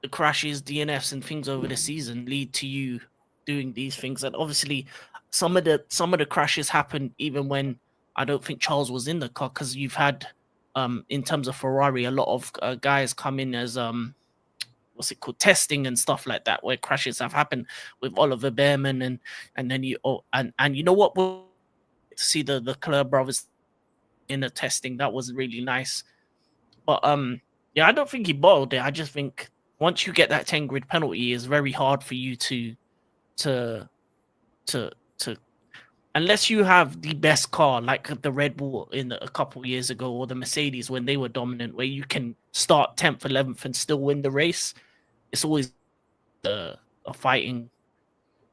the crashes, DNFs, and things over the season lead to you doing these things. And obviously, some of the crashes happened even when I don't think Charles was in the car, because you've had, in terms of Ferrari, a lot of guys come in as testing and stuff like that, where crashes have happened with Oliver Behrman, and then you know what, we'll see the Leclerc brothers in the testing. That was really nice. But yeah, I don't think he bottled it. I just think once you get that 10 grid penalty, it's very hard for you to unless you have the best car like the Red Bull in a couple years ago, or the Mercedes when they were dominant, where you can start 10th, 11th and still win the race. It's always a fighting.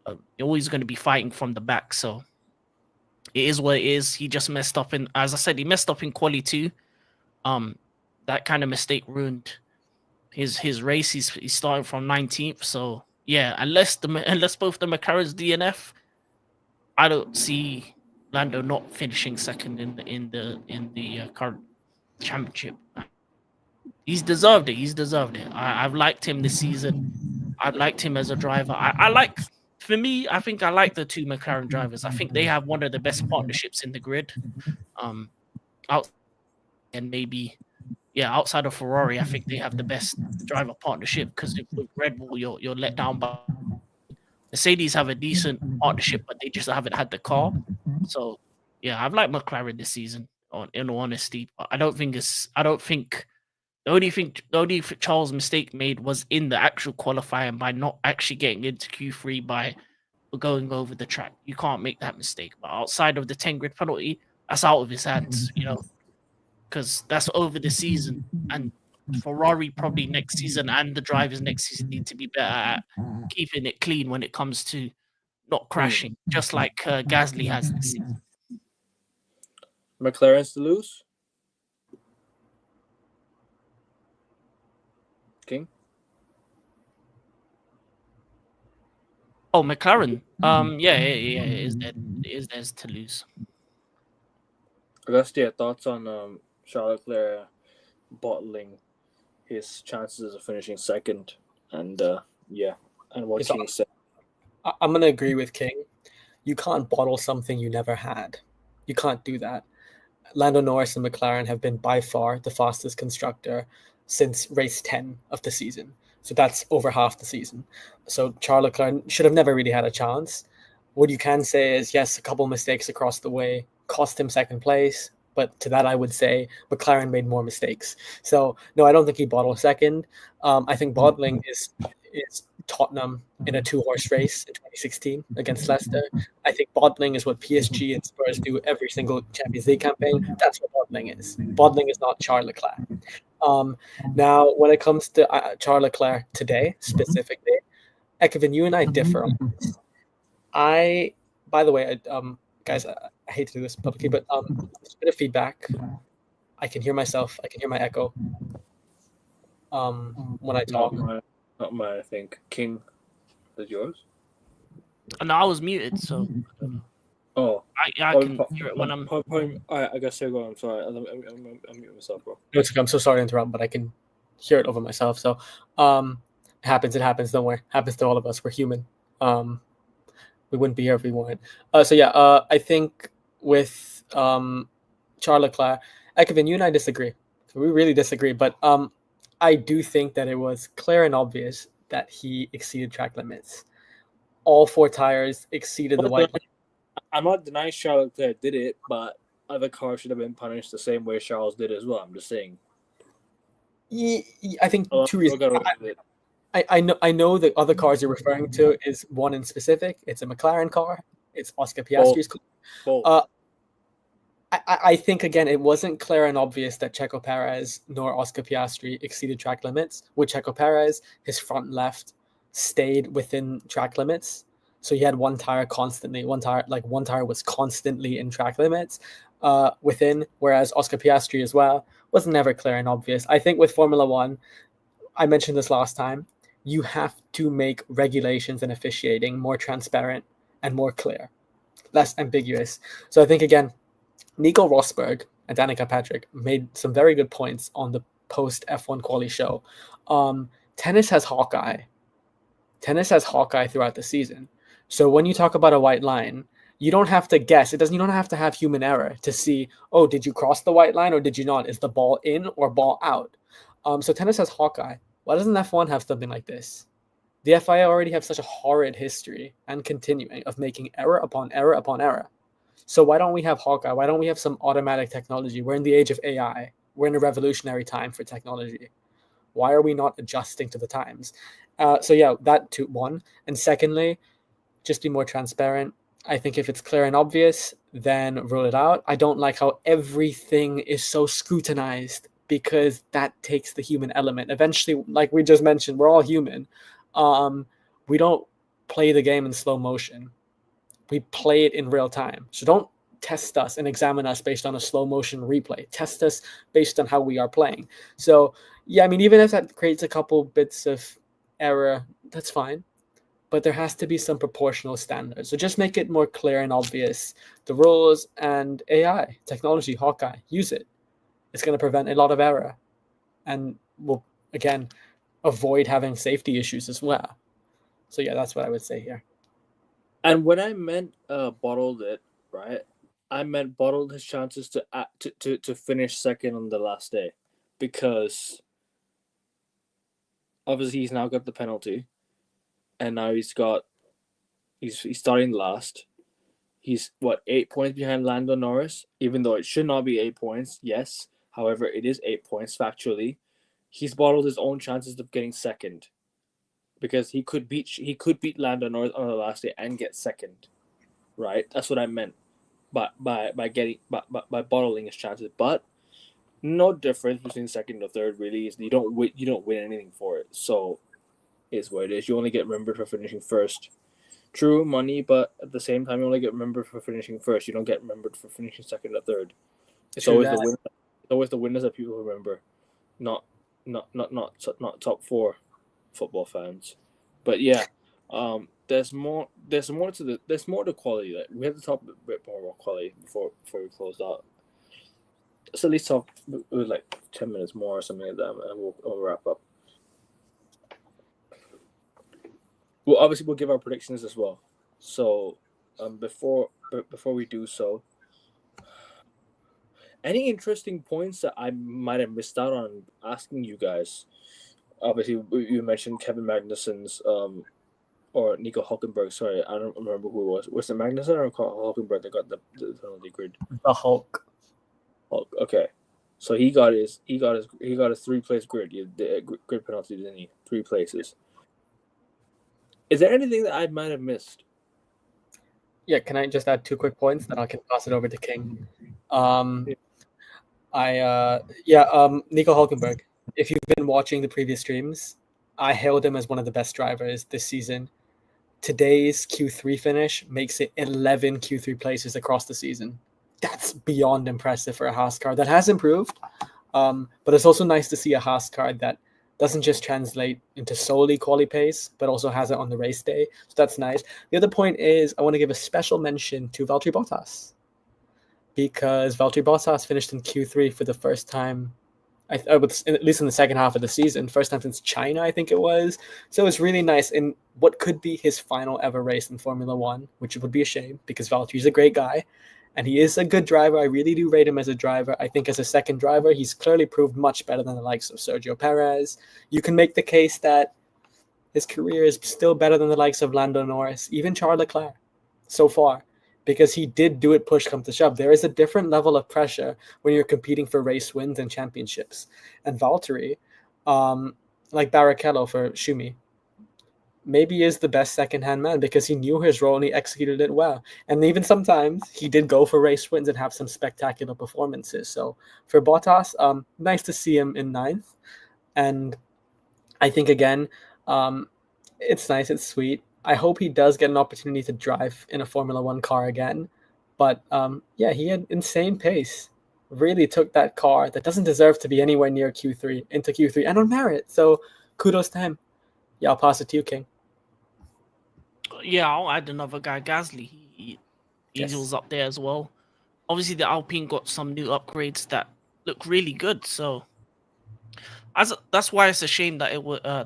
You're always going to be fighting from the back. So it is what it is. He just messed up as I said, he messed up in quali 2. That kind of mistake ruined his race. He's starting from 19th. So yeah, unless both the McLarens DNF, I don't see Lando not finishing second in the current championship. He's deserved it. I've liked him this season. I've liked him as a driver. For me, I think I like the two McLaren drivers. I think they have one of the best partnerships in the grid. Outside of Ferrari, I think they have the best driver partnership, because with Red Bull, you're let down by Mercedes. Have a decent partnership, but they just haven't had the car. So yeah, I've liked McLaren this season, in all honesty. But I don't think the only thing Charles' mistake made was in the actual qualifying, by not actually getting into Q3 by going over the track. You can't make that mistake. But outside of the 10 grid penalty, that's out of his hands, because that's over the season. And Ferrari probably next season, and the drivers next season, need to be better at keeping it clean when it comes to not crashing, just like Gasly has this season. McLaren's to lose. King. Oh, McLaren. It is theirs to lose. Augusta, thoughts on Charles Leclerc bottling his chances of finishing second, and what King said. I'm gonna agree with King. You can't bottle something you never had. You can't do that. Lando Norris and McLaren have been by far the fastest constructor since race 10 of the season. So that's over half the season. So Charles Leclerc should have never really had a chance. What you can say is, yes, a couple mistakes across the way cost him second place. But to that, I would say McLaren made more mistakes. So no, I don't think he bottled second. I think bottling is Tottenham in a 2-horse race in 2016 against Leicester. I think bottling is what PSG and Spurs do every single Champions League campaign. That's what bottling is. Bottling is not Charles Leclerc. Now, when it comes to Charles Leclerc today, specifically, Ekevin, you and I differ on this. By the way, guys, I hate to do this publicly, but there's a bit of feedback. I can hear myself. I can hear my echo when I talk. Not mine, I think. King, is that yours? No, I was muted, so. Oh. I can hear it when I'm. I guess go on. I'm sorry. I'm muting myself, bro. No, it's okay. I'm so sorry to interrupt, but I can hear it over myself. So it happens. Don't worry. It happens to all of us. We're human. We wouldn't be here if we weren't. I think with Charles Leclerc, Ekevin, you and I disagree. We really disagree. But I do think that it was clear and obvious that he exceeded track limits. All 4 tires exceeded the white line. I'm not denying Charles Leclerc did it, but other cars should have been punished the same way Charles did as well. I'm just saying. I think 2 reasons. I know the other cars you're referring to is one in specific. It's a McLaren car. It's Oscar Piastri's car. I think, again, it wasn't clear and obvious that Checo Perez nor Oscar Piastri exceeded track limits. With Checo Perez, his front left stayed within track limits. So he had one tire was constantly in track limits within, whereas Oscar Piastri as well was never clear and obvious. I think with Formula One, I mentioned this last time, you have to make regulations and officiating more transparent and more clear, less ambiguous. So I think, again, Nico Rosberg and Danica Patrick made some very good points on the post F1 quali show. Tennis has Hawkeye. Tennis has Hawkeye throughout the season. So when you talk about a white line, you don't have to guess. You don't have to have human error to see, oh, did you cross the white line or did you not? Is the ball in or ball out? So tennis has Hawkeye. Why doesn't F1 have something like this? The FIA already have such a horrid history and continuing of making error upon error upon error. So why don't we have Hawkeye? Why don't we have some automatic technology? We're in the age of AI. We're in a revolutionary time for technology. Why are we not adjusting to the times? So yeah, that to one. And secondly, just be more transparent. I think if it's clear and obvious, then rule it out. I don't like how everything is so scrutinized because that takes the human element. Eventually, like we just mentioned, we're all human. We don't play the game in slow motion. We play it in real time. So don't test us and examine us based on a slow motion replay. Test us based on how we are playing. So yeah, I mean, even if that creates a couple bits of error, that's fine. But there has to be some proportional standards. So just make it more clear and obvious. The rules and AI, technology, Hawkeye, use it. It's going to prevent a lot of error. And will, again, avoid having safety issues as well. So yeah, that's what I would say here. And when I meant bottled it, right, I meant bottled his chances to finish second on the last day, because obviously he's now got the penalty, and now he's starting last. He's 8 points behind Lando Norris, even though it should not be 8 points. Yes, however, it is 8 points factually. He's bottled his own chances of getting second, because he could beat Lando Norris on the last day and get second, right? That's what I meant by bottling his chances. But no difference between second or third really is you don't win anything for it. So it's what it is. You only get remembered for finishing first. True money, but at the same time you only get remembered for finishing first. You don't get remembered for finishing second or third. It's always the winners that people remember, not top four football fans. But yeah, there's more to quality. Like, we have to talk a bit more about quality before we close out. Let's at least talk like 10 minutes more or something like that, and we'll wrap up. We'll give our predictions as well. So, before we do so, any interesting points that I might have missed out on asking you guys? Obviously, you mentioned Kevin Magnussen's or Nico Hulkenberg. Sorry, I don't remember who it was. Was it Magnussen or Hulkenberg that got the penalty grid? The Hulk. Hulk. Okay, so he got his 3-place grid. Grid penalty, didn't he? 3 places. Is there anything that I might have missed? Yeah, can I just add 2 quick points? Then I can pass it over to King. Nico Hulkenberg. If you've been watching the previous streams, I hailed him as one of the best drivers this season. Today's Q3 finish makes it 11 Q3 places across the season. That's beyond impressive for a Haas car that has improved. But it's also nice to see a Haas car that doesn't just translate into solely quali pace, but also has it on the race day. So that's nice. The other point is I want to give a special mention to Valtteri Bottas, because Valtteri Bottas finished in Q3 for the first time, at least in the second half of the season, first time since China, I think it was. So it's really nice in what could be his final ever race in Formula One, which would be a shame because Valtteri's a great guy. And he is a good driver. I really do rate him as a driver. I think as a second driver, he's clearly proved much better than the likes of Sergio Perez. You can make the case that his career is still better than the likes of Lando Norris, even Charles Leclerc so far, because he did do it push come to shove. There is a different level of pressure when you're competing for race wins and championships. And Valtteri, like Barrichello for Schumi, maybe is the best second-hand man because he knew his role and he executed it well. And even sometimes he did go for race wins and have some spectacular performances. So for Bottas, nice to see him in 9th. And I think, again, it's nice, it's sweet. I hope he does get an opportunity to drive in a Formula One car again. But he had insane pace. Really took that car that doesn't deserve to be anywhere near Q3 into Q3 and on merit. So kudos to him. Yeah, I'll pass it to you, King. Yeah, I'll add another guy, Gasly. He was up there as well. Obviously, the Alpine got some new upgrades that look really good. So that's why it's a shame that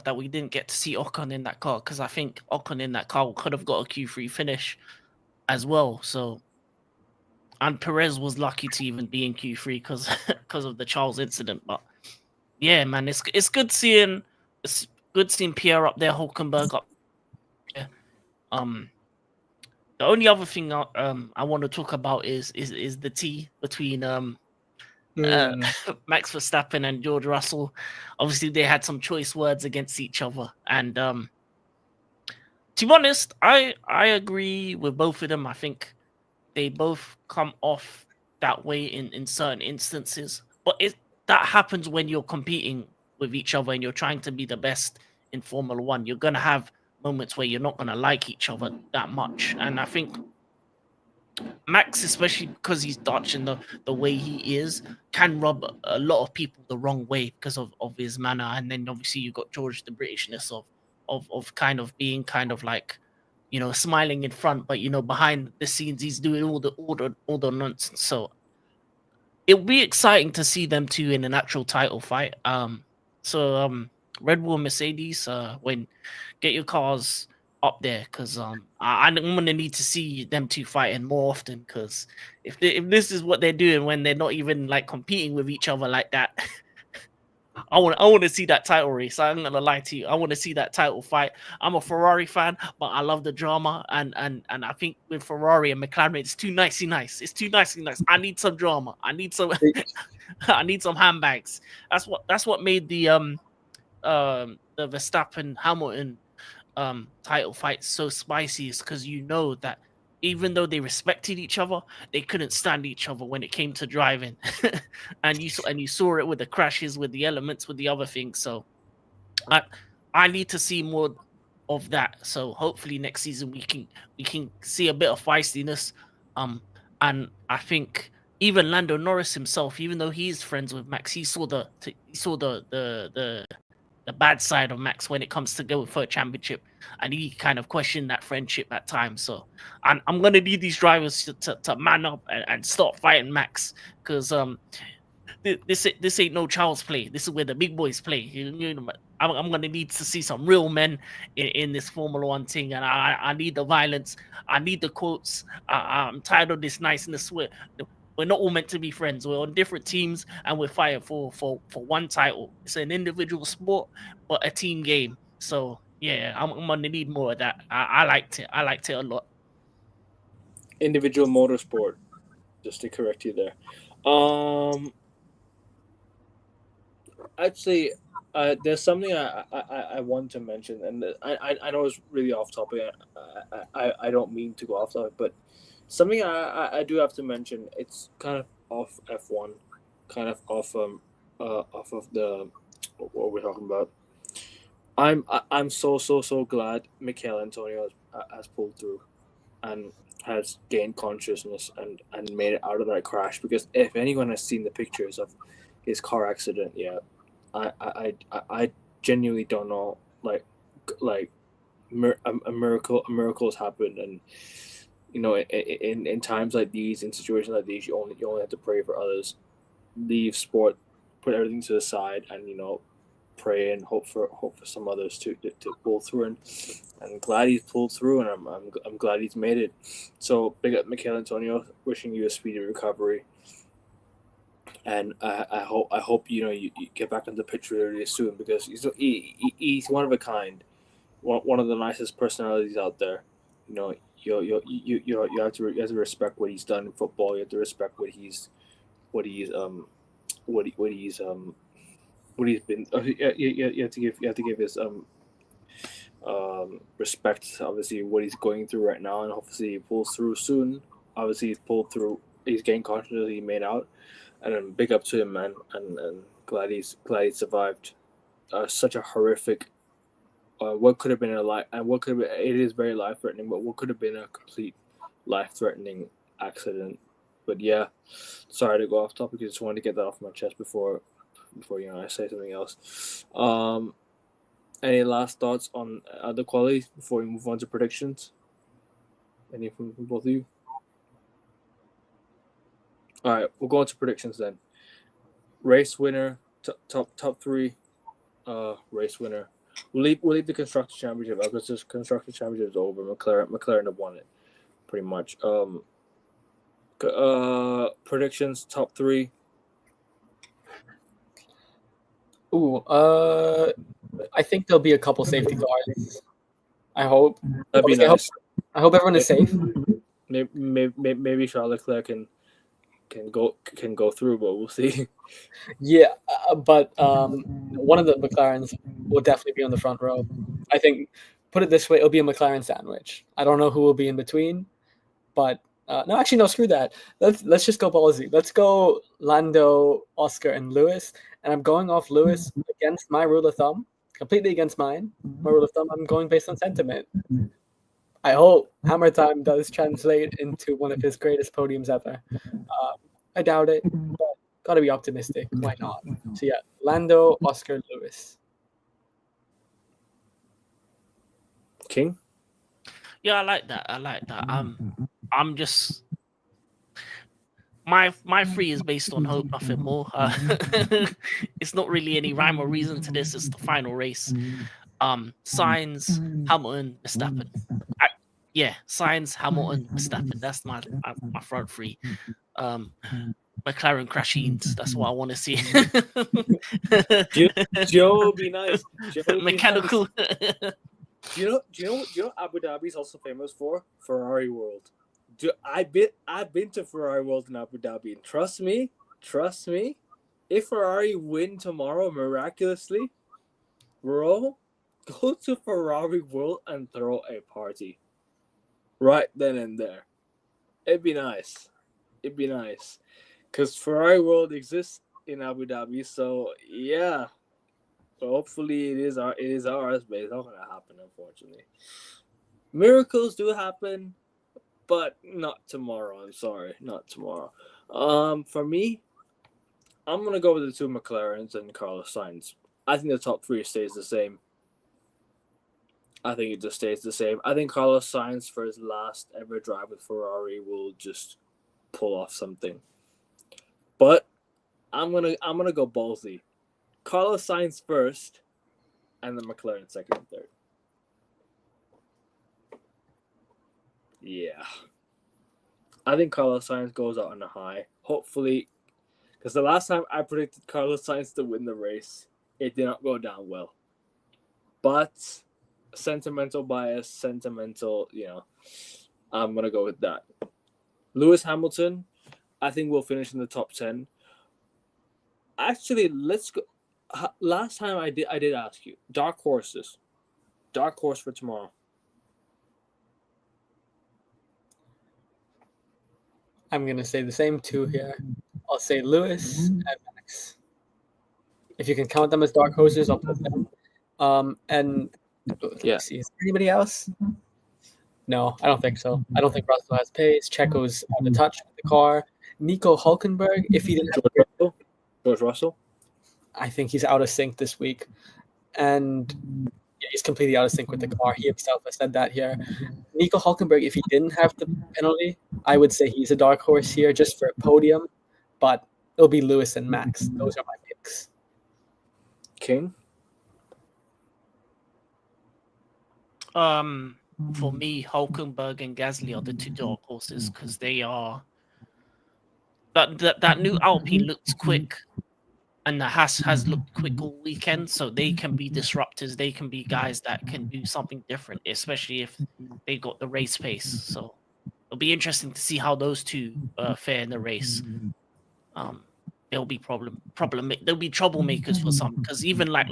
that we didn't get to see Ocon in that car, because I think Ocon in that car could have got a Q3 finish as well. So, and Perez was lucky to even be in Q3 because of the Charles incident. But yeah, man, it's good seeing Pierre up there, Hulkenberg up there. The only other thing I want to talk about is the tea between Max Verstappen and George Russell. Obviously, they had some choice words against each other, and to be honest, I agree with both of them. I think they both come off that way in certain instances, but that happens when you're competing with each other and you're trying to be the best in Formula One. You're gonna have moments where you're not gonna like each other that much, and I think Max, especially because he's Dutch and the way he is, can rub a lot of people the wrong way because of his manner. And then obviously you got George, the Britishness of kind of being kind of like, smiling in front, but behind the scenes he's doing all the nonsense. So it'll be exciting to see them two in an actual title fight. Red Bull, Mercedes, when get your cars up there, because I'm gonna need to see them two fighting more often. Because if this is what they're doing when they're not even like competing with each other like that, I want to see that title race. I'm not gonna lie to you. I want to see that title fight. I'm a Ferrari fan, but I love the drama, and I think with Ferrari and McLaren, it's too nicey nice. It's too nicey nice. I need some drama. I need some. I need some handbags. That's what made the Verstappen Hamilton title fight so spicy, is because that even though they respected each other, they couldn't stand each other when it came to driving. and you saw it with the crashes, with the elements, with the other things. So I need to see more of that. So hopefully next season we can see a bit of feistiness. And I think even Lando Norris himself, even though he's friends with Max, he saw the bad side of Max when it comes to going for a championship, and he kind of questioned that friendship at times. So I'm gonna need these drivers to man up and start fighting Max, because this ain't no child's play. This is where the big boys play. I'm gonna need to see some real men in this Formula One thing, and I need the violence. I need the quotes. I'm tired of this niceness. We're not all meant to be friends. We're on different teams, and we're fighting for one title. It's an individual sport, but a team game. So yeah, I'm gonna need more of that. I liked it. I liked it a lot. Individual motorsport, just to correct you there. Actually, there's something I want to mention, and I know it's really off topic. I don't mean to go off topic, but something I do have to mention. It's kind of off F1, kind of off of the what we're talking about. I'm so glad Michael Antonio has pulled through and has gained consciousness and made it out of that crash, because if anyone has seen the pictures of his car accident, yeah, I genuinely don't know, like a miracle has happened. And in times like these, in situations like these, you only have to pray for others, leave sport, put everything to the side, and pray and hope for some others to pull through. And I'm glad he's pulled through, and I'm glad he's made it. So big up Michael Antonio, wishing you a speedy recovery. And I hope you get back on the pitch really soon, because he's one of a kind, one of the nicest personalities out there. You have to respect what he's done in football. You have to respect what he's been. You have to give his respect. Obviously, what he's going through right now, and hopefully he pulls through soon. Obviously, he's pulled through. He's gained confidence. He made out. And then big up to him, man, and glad he survived such a horrific. What could have been a life, and what could have been, it is very life threatening, but what could have been a complete life threatening accident. But yeah, sorry to go off topic. I just wanted to get that off my chest before I say something else. Any last thoughts on other qualities before we move on to predictions? Any from both of you? All right, we'll go into predictions then. Race winner, top three. Race winner. We'll leave the constructor championship out, because this constructor championship is over. McLaren have won it, pretty much. Predictions, top three. Ooh, I think there'll be a couple safety cars. I hope. That'd be nice. I hope everyone is safe. Maybe Charles Leclerc can go through, but we'll see. Yeah, but one of the McLarens will definitely be on the front row. I think, put it this way, it'll be a McLaren sandwich. I don't know who will be in between, but no, actually, no, screw that. Let's just go ballsy. Let's go Lando, Oscar, and Lewis. And I'm going off Lewis against my rule of thumb, completely against mine. My rule of thumb, I'm going based on sentiment. I hope Hammer Time does translate into one of his greatest podiums ever. I doubt it, but gotta be optimistic. Why not? So yeah, Lando, Oscar, Lewis. King? Yeah, I like that. I'm just my three is based on hope, nothing more. It's not really any rhyme or reason to this. It's the final race. Sainz, Hamilton, Verstappen. Sainz, Hamilton, Verstappen. That's my front three. McLaren crashings. That's what I want to see. Joe would be nice. Mechanical. Do you know Abu Dhabi is also famous for? Ferrari World. I've been to Ferrari World in Abu Dhabi, and trust me, if Ferrari win tomorrow miraculously, bro, go to Ferrari World and throw a party. Right then and there. It'd be nice. Because Ferrari World exists in Abu Dhabi, so yeah. So hopefully it is ours, but it's not gonna happen, unfortunately. Miracles do happen, but not tomorrow. I'm sorry, not tomorrow. For me, I'm gonna go with the two McLarens and Carlos Sainz. I think the top three stays the same. I think it just stays the same. I think Carlos Sainz, for his last ever drive with Ferrari, will just pull off something. But I'm gonna go ballsy. Carlos Sainz first, and then McLaren second and third. Yeah. I think Carlos Sainz goes out on a high. Hopefully, because the last time I predicted Carlos Sainz to win the race, it did not go down well. But sentimental bias, I'm going to go with that. Lewis Hamilton, I think we'll finish in the top 10. Actually, let's go. Last time I did ask you, dark horses. Dark horse for tomorrow. I'm going to say the same two here. I'll say Lewis and Max. If you can count them as dark horses, I'll put them. And let's see, is there anybody else? No, I don't think so. I don't think Russell has pace. Checo's out of touch with the car. Nico Hulkenberg, if he didn't have George Russell. I think he's out of sync this week. And yeah, he's completely out of sync with the car. He himself has said that here. Nico Hulkenberg, if he didn't have the penalty, I would say he's a dark horse here just for a podium. But it'll be Lewis and Max. Those are my picks. King? For me, Hulkenberg and Gasly are the two dark horses because they are. That new Alpine looks quick, and the Haas has looked quick all weekend, so they can be disruptors. They can be guys that can do something different, especially if they got the race pace. So it'll be interesting to see how those two fare in the race. They'll be They'll be troublemakers for some, because even like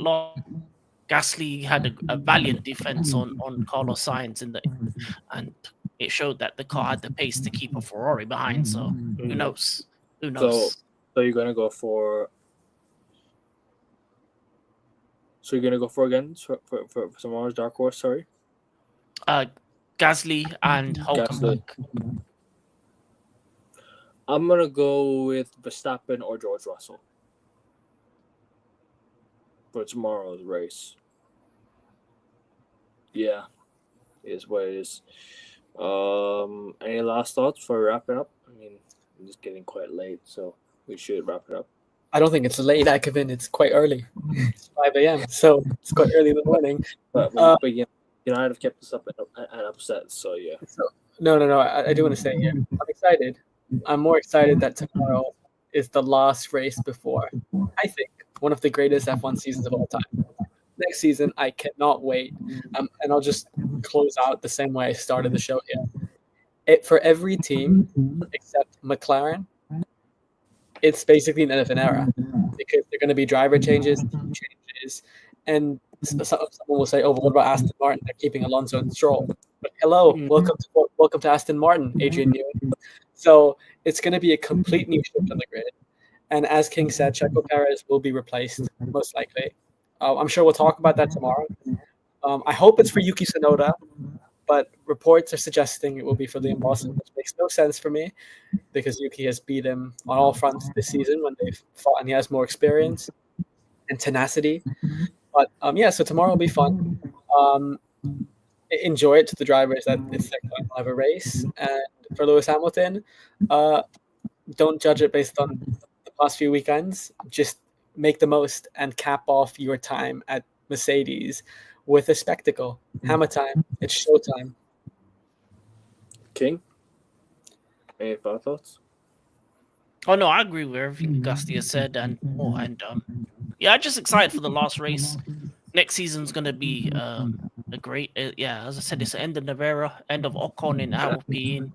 Gasly had a valiant defense on Carlos Sainz and it showed that the car had the pace to keep a Ferrari behind. So who knows? So you're gonna go for. So you're gonna go for again for tomorrow's dark horse. Sorry. Gasly and Hulkenberg. I'm gonna go with Verstappen or George Russell for tomorrow's race. Yeah, it is what it is. Any last thoughts before we wrap it up? I mean, it's getting quite late, so we should wrap it up. I don't think it's late, Kevin. It's quite early. It's 5 a.m., so it's quite early in the morning. But I'd have kept us up and upset, so yeah. So, no. I do want to say here, I'm excited. I'm more excited that tomorrow is the last race before, I think, one of the greatest F1 seasons of all time. Next season, I cannot wait. And I'll just close out the same way I started the show here. For every team except McLaren, it's basically an NFL era because there are going to be driver changes, team changes, and someone will say, "Oh, but what about Aston Martin? They're keeping Alonso and Stroll." But hello, welcome to Aston Martin, Adrian Newey. So it's going to be a complete new shift on the grid. And as King said, Checo Perez will be replaced, most likely. I'm sure we'll talk about that tomorrow. I hope it's for Yuki Tsunoda, but reports are suggesting it will be for Liam Lawson, which makes no sense for me because Yuki has beat him on all fronts this season when they've fought, and he has more experience and tenacity. But so tomorrow will be fun. Enjoy it to the drivers that it's their final ever race. And for Lewis Hamilton, don't judge it based on the past few weekends. Just make the most and cap off your time at Mercedes with a spectacle. Hammer time. It's showtime. King, any final thoughts? Oh no, I agree with everything Gusty has said and more. And I'm just excited for the last race. Next season's gonna be a great. As I said, it's the end of Navarra, end of Ocon in Alpine,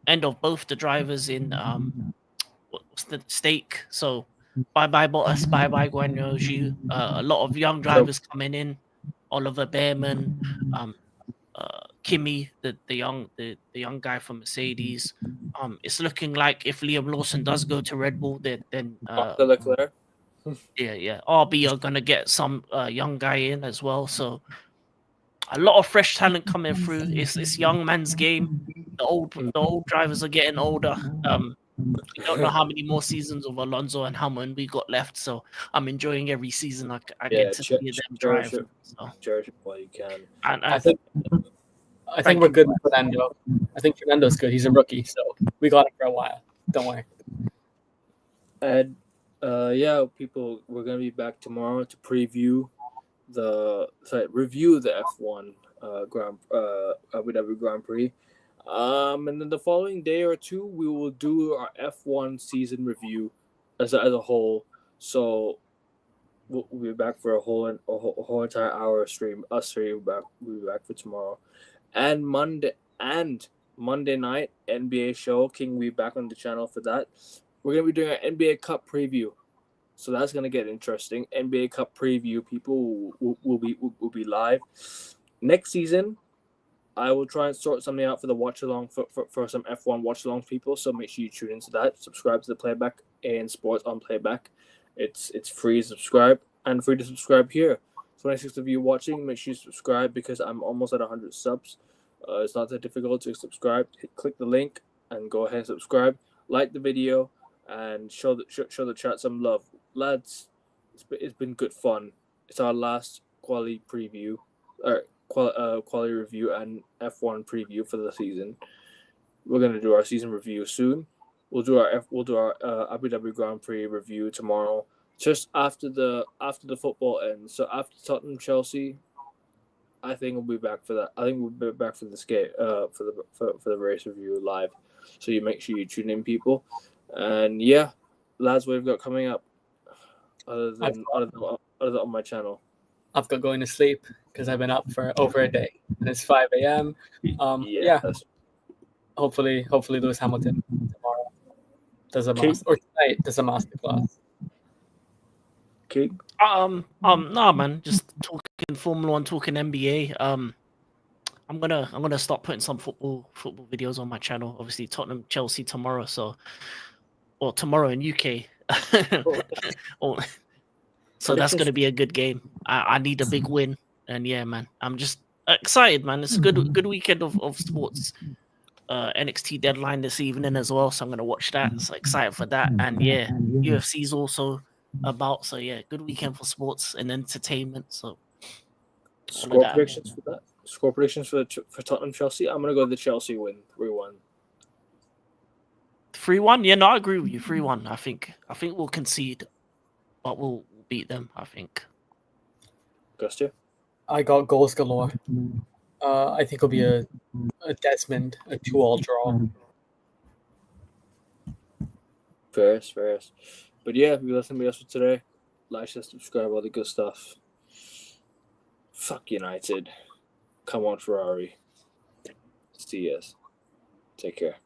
end of both the drivers in what's the stake. So bye Bottas, bye Guan Yu Zhu. A lot of young drivers coming in. Oliver Behrman, Kimi, the young guy from Mercedes. It's looking like if Liam Lawson does go to Red Bull, then Leclerc. RB are gonna get some young guy in as well. So a lot of fresh talent coming through. It's young man's game. The old drivers are getting older. We don't know how many more seasons of Alonso and Hamilton we got left, so I'm enjoying every season I get to see them drive. Cherish it while you can. And I think we're good with Fernando. I think Fernando's good. He's a rookie, so we got him for a while. Don't worry. And people, we're gonna be back tomorrow to review the F1 Abu Dhabi Grand Prix. And then the following day or two, we will do our F1 season review as a whole. So we'll be back for a whole entire hour stream. We'll be back for tomorrow, and Monday night NBA show. King will be back on the channel for that. We're gonna be doing an NBA Cup preview, so that's gonna get interesting. NBA Cup preview. People will be live next season. I will try and sort something out for the watch along for some F1 watch along people. So make sure you tune into that. Subscribe to the Playback and Sports on Playback. It's free to subscribe and free to subscribe here. 26 of you watching, make sure you subscribe because I'm almost at 100 subs. It's not that difficult to subscribe. Click the link and go ahead and subscribe. Like the video and show the chat some love, lads. It's been good fun. It's our last quality preview quality review and F1 preview for the season. We're gonna do our season review soon. We'll do our Abu Dhabi Grand Prix review tomorrow, just after the football ends. So after Tottenham Chelsea, I think we'll be back for that. I think we'll be back for the for the race review live. So you make sure you tune in, people. And yeah, lads, what we've got coming up other than on my channel. I've got going to sleep because I've been up for over a day, and it's 5 a.m. Hopefully Lewis Hamilton tomorrow does a tonight does a masterclass. Okay. No, man, just talking Formula One, talking NBA. I'm gonna start putting some football videos on my channel. Obviously, Tottenham Chelsea tomorrow, or tomorrow in UK. So that's going to be a good game. I need a big win. And yeah, man, I'm just excited, man. It's a good weekend of sports. NXT deadline this evening as well. So I'm going to watch that. So excited for that. And yeah, UFC's also about. So yeah, good weekend for sports and entertainment. So score predictions for that. Score predictions for Tottenham Chelsea. I'm going to go the Chelsea win 3-1. 3-1? Yeah, no, I agree with you. 3-1. I think we'll concede, but we'll beat them, I think. Gustia? I got goals galore. I think it'll be a Desmond, a 2-2 draw. Fair. But yeah, if you listen to us for today, like, share, subscribe, all the good stuff. Fuck United. Come on, Ferrari. See you. Take care.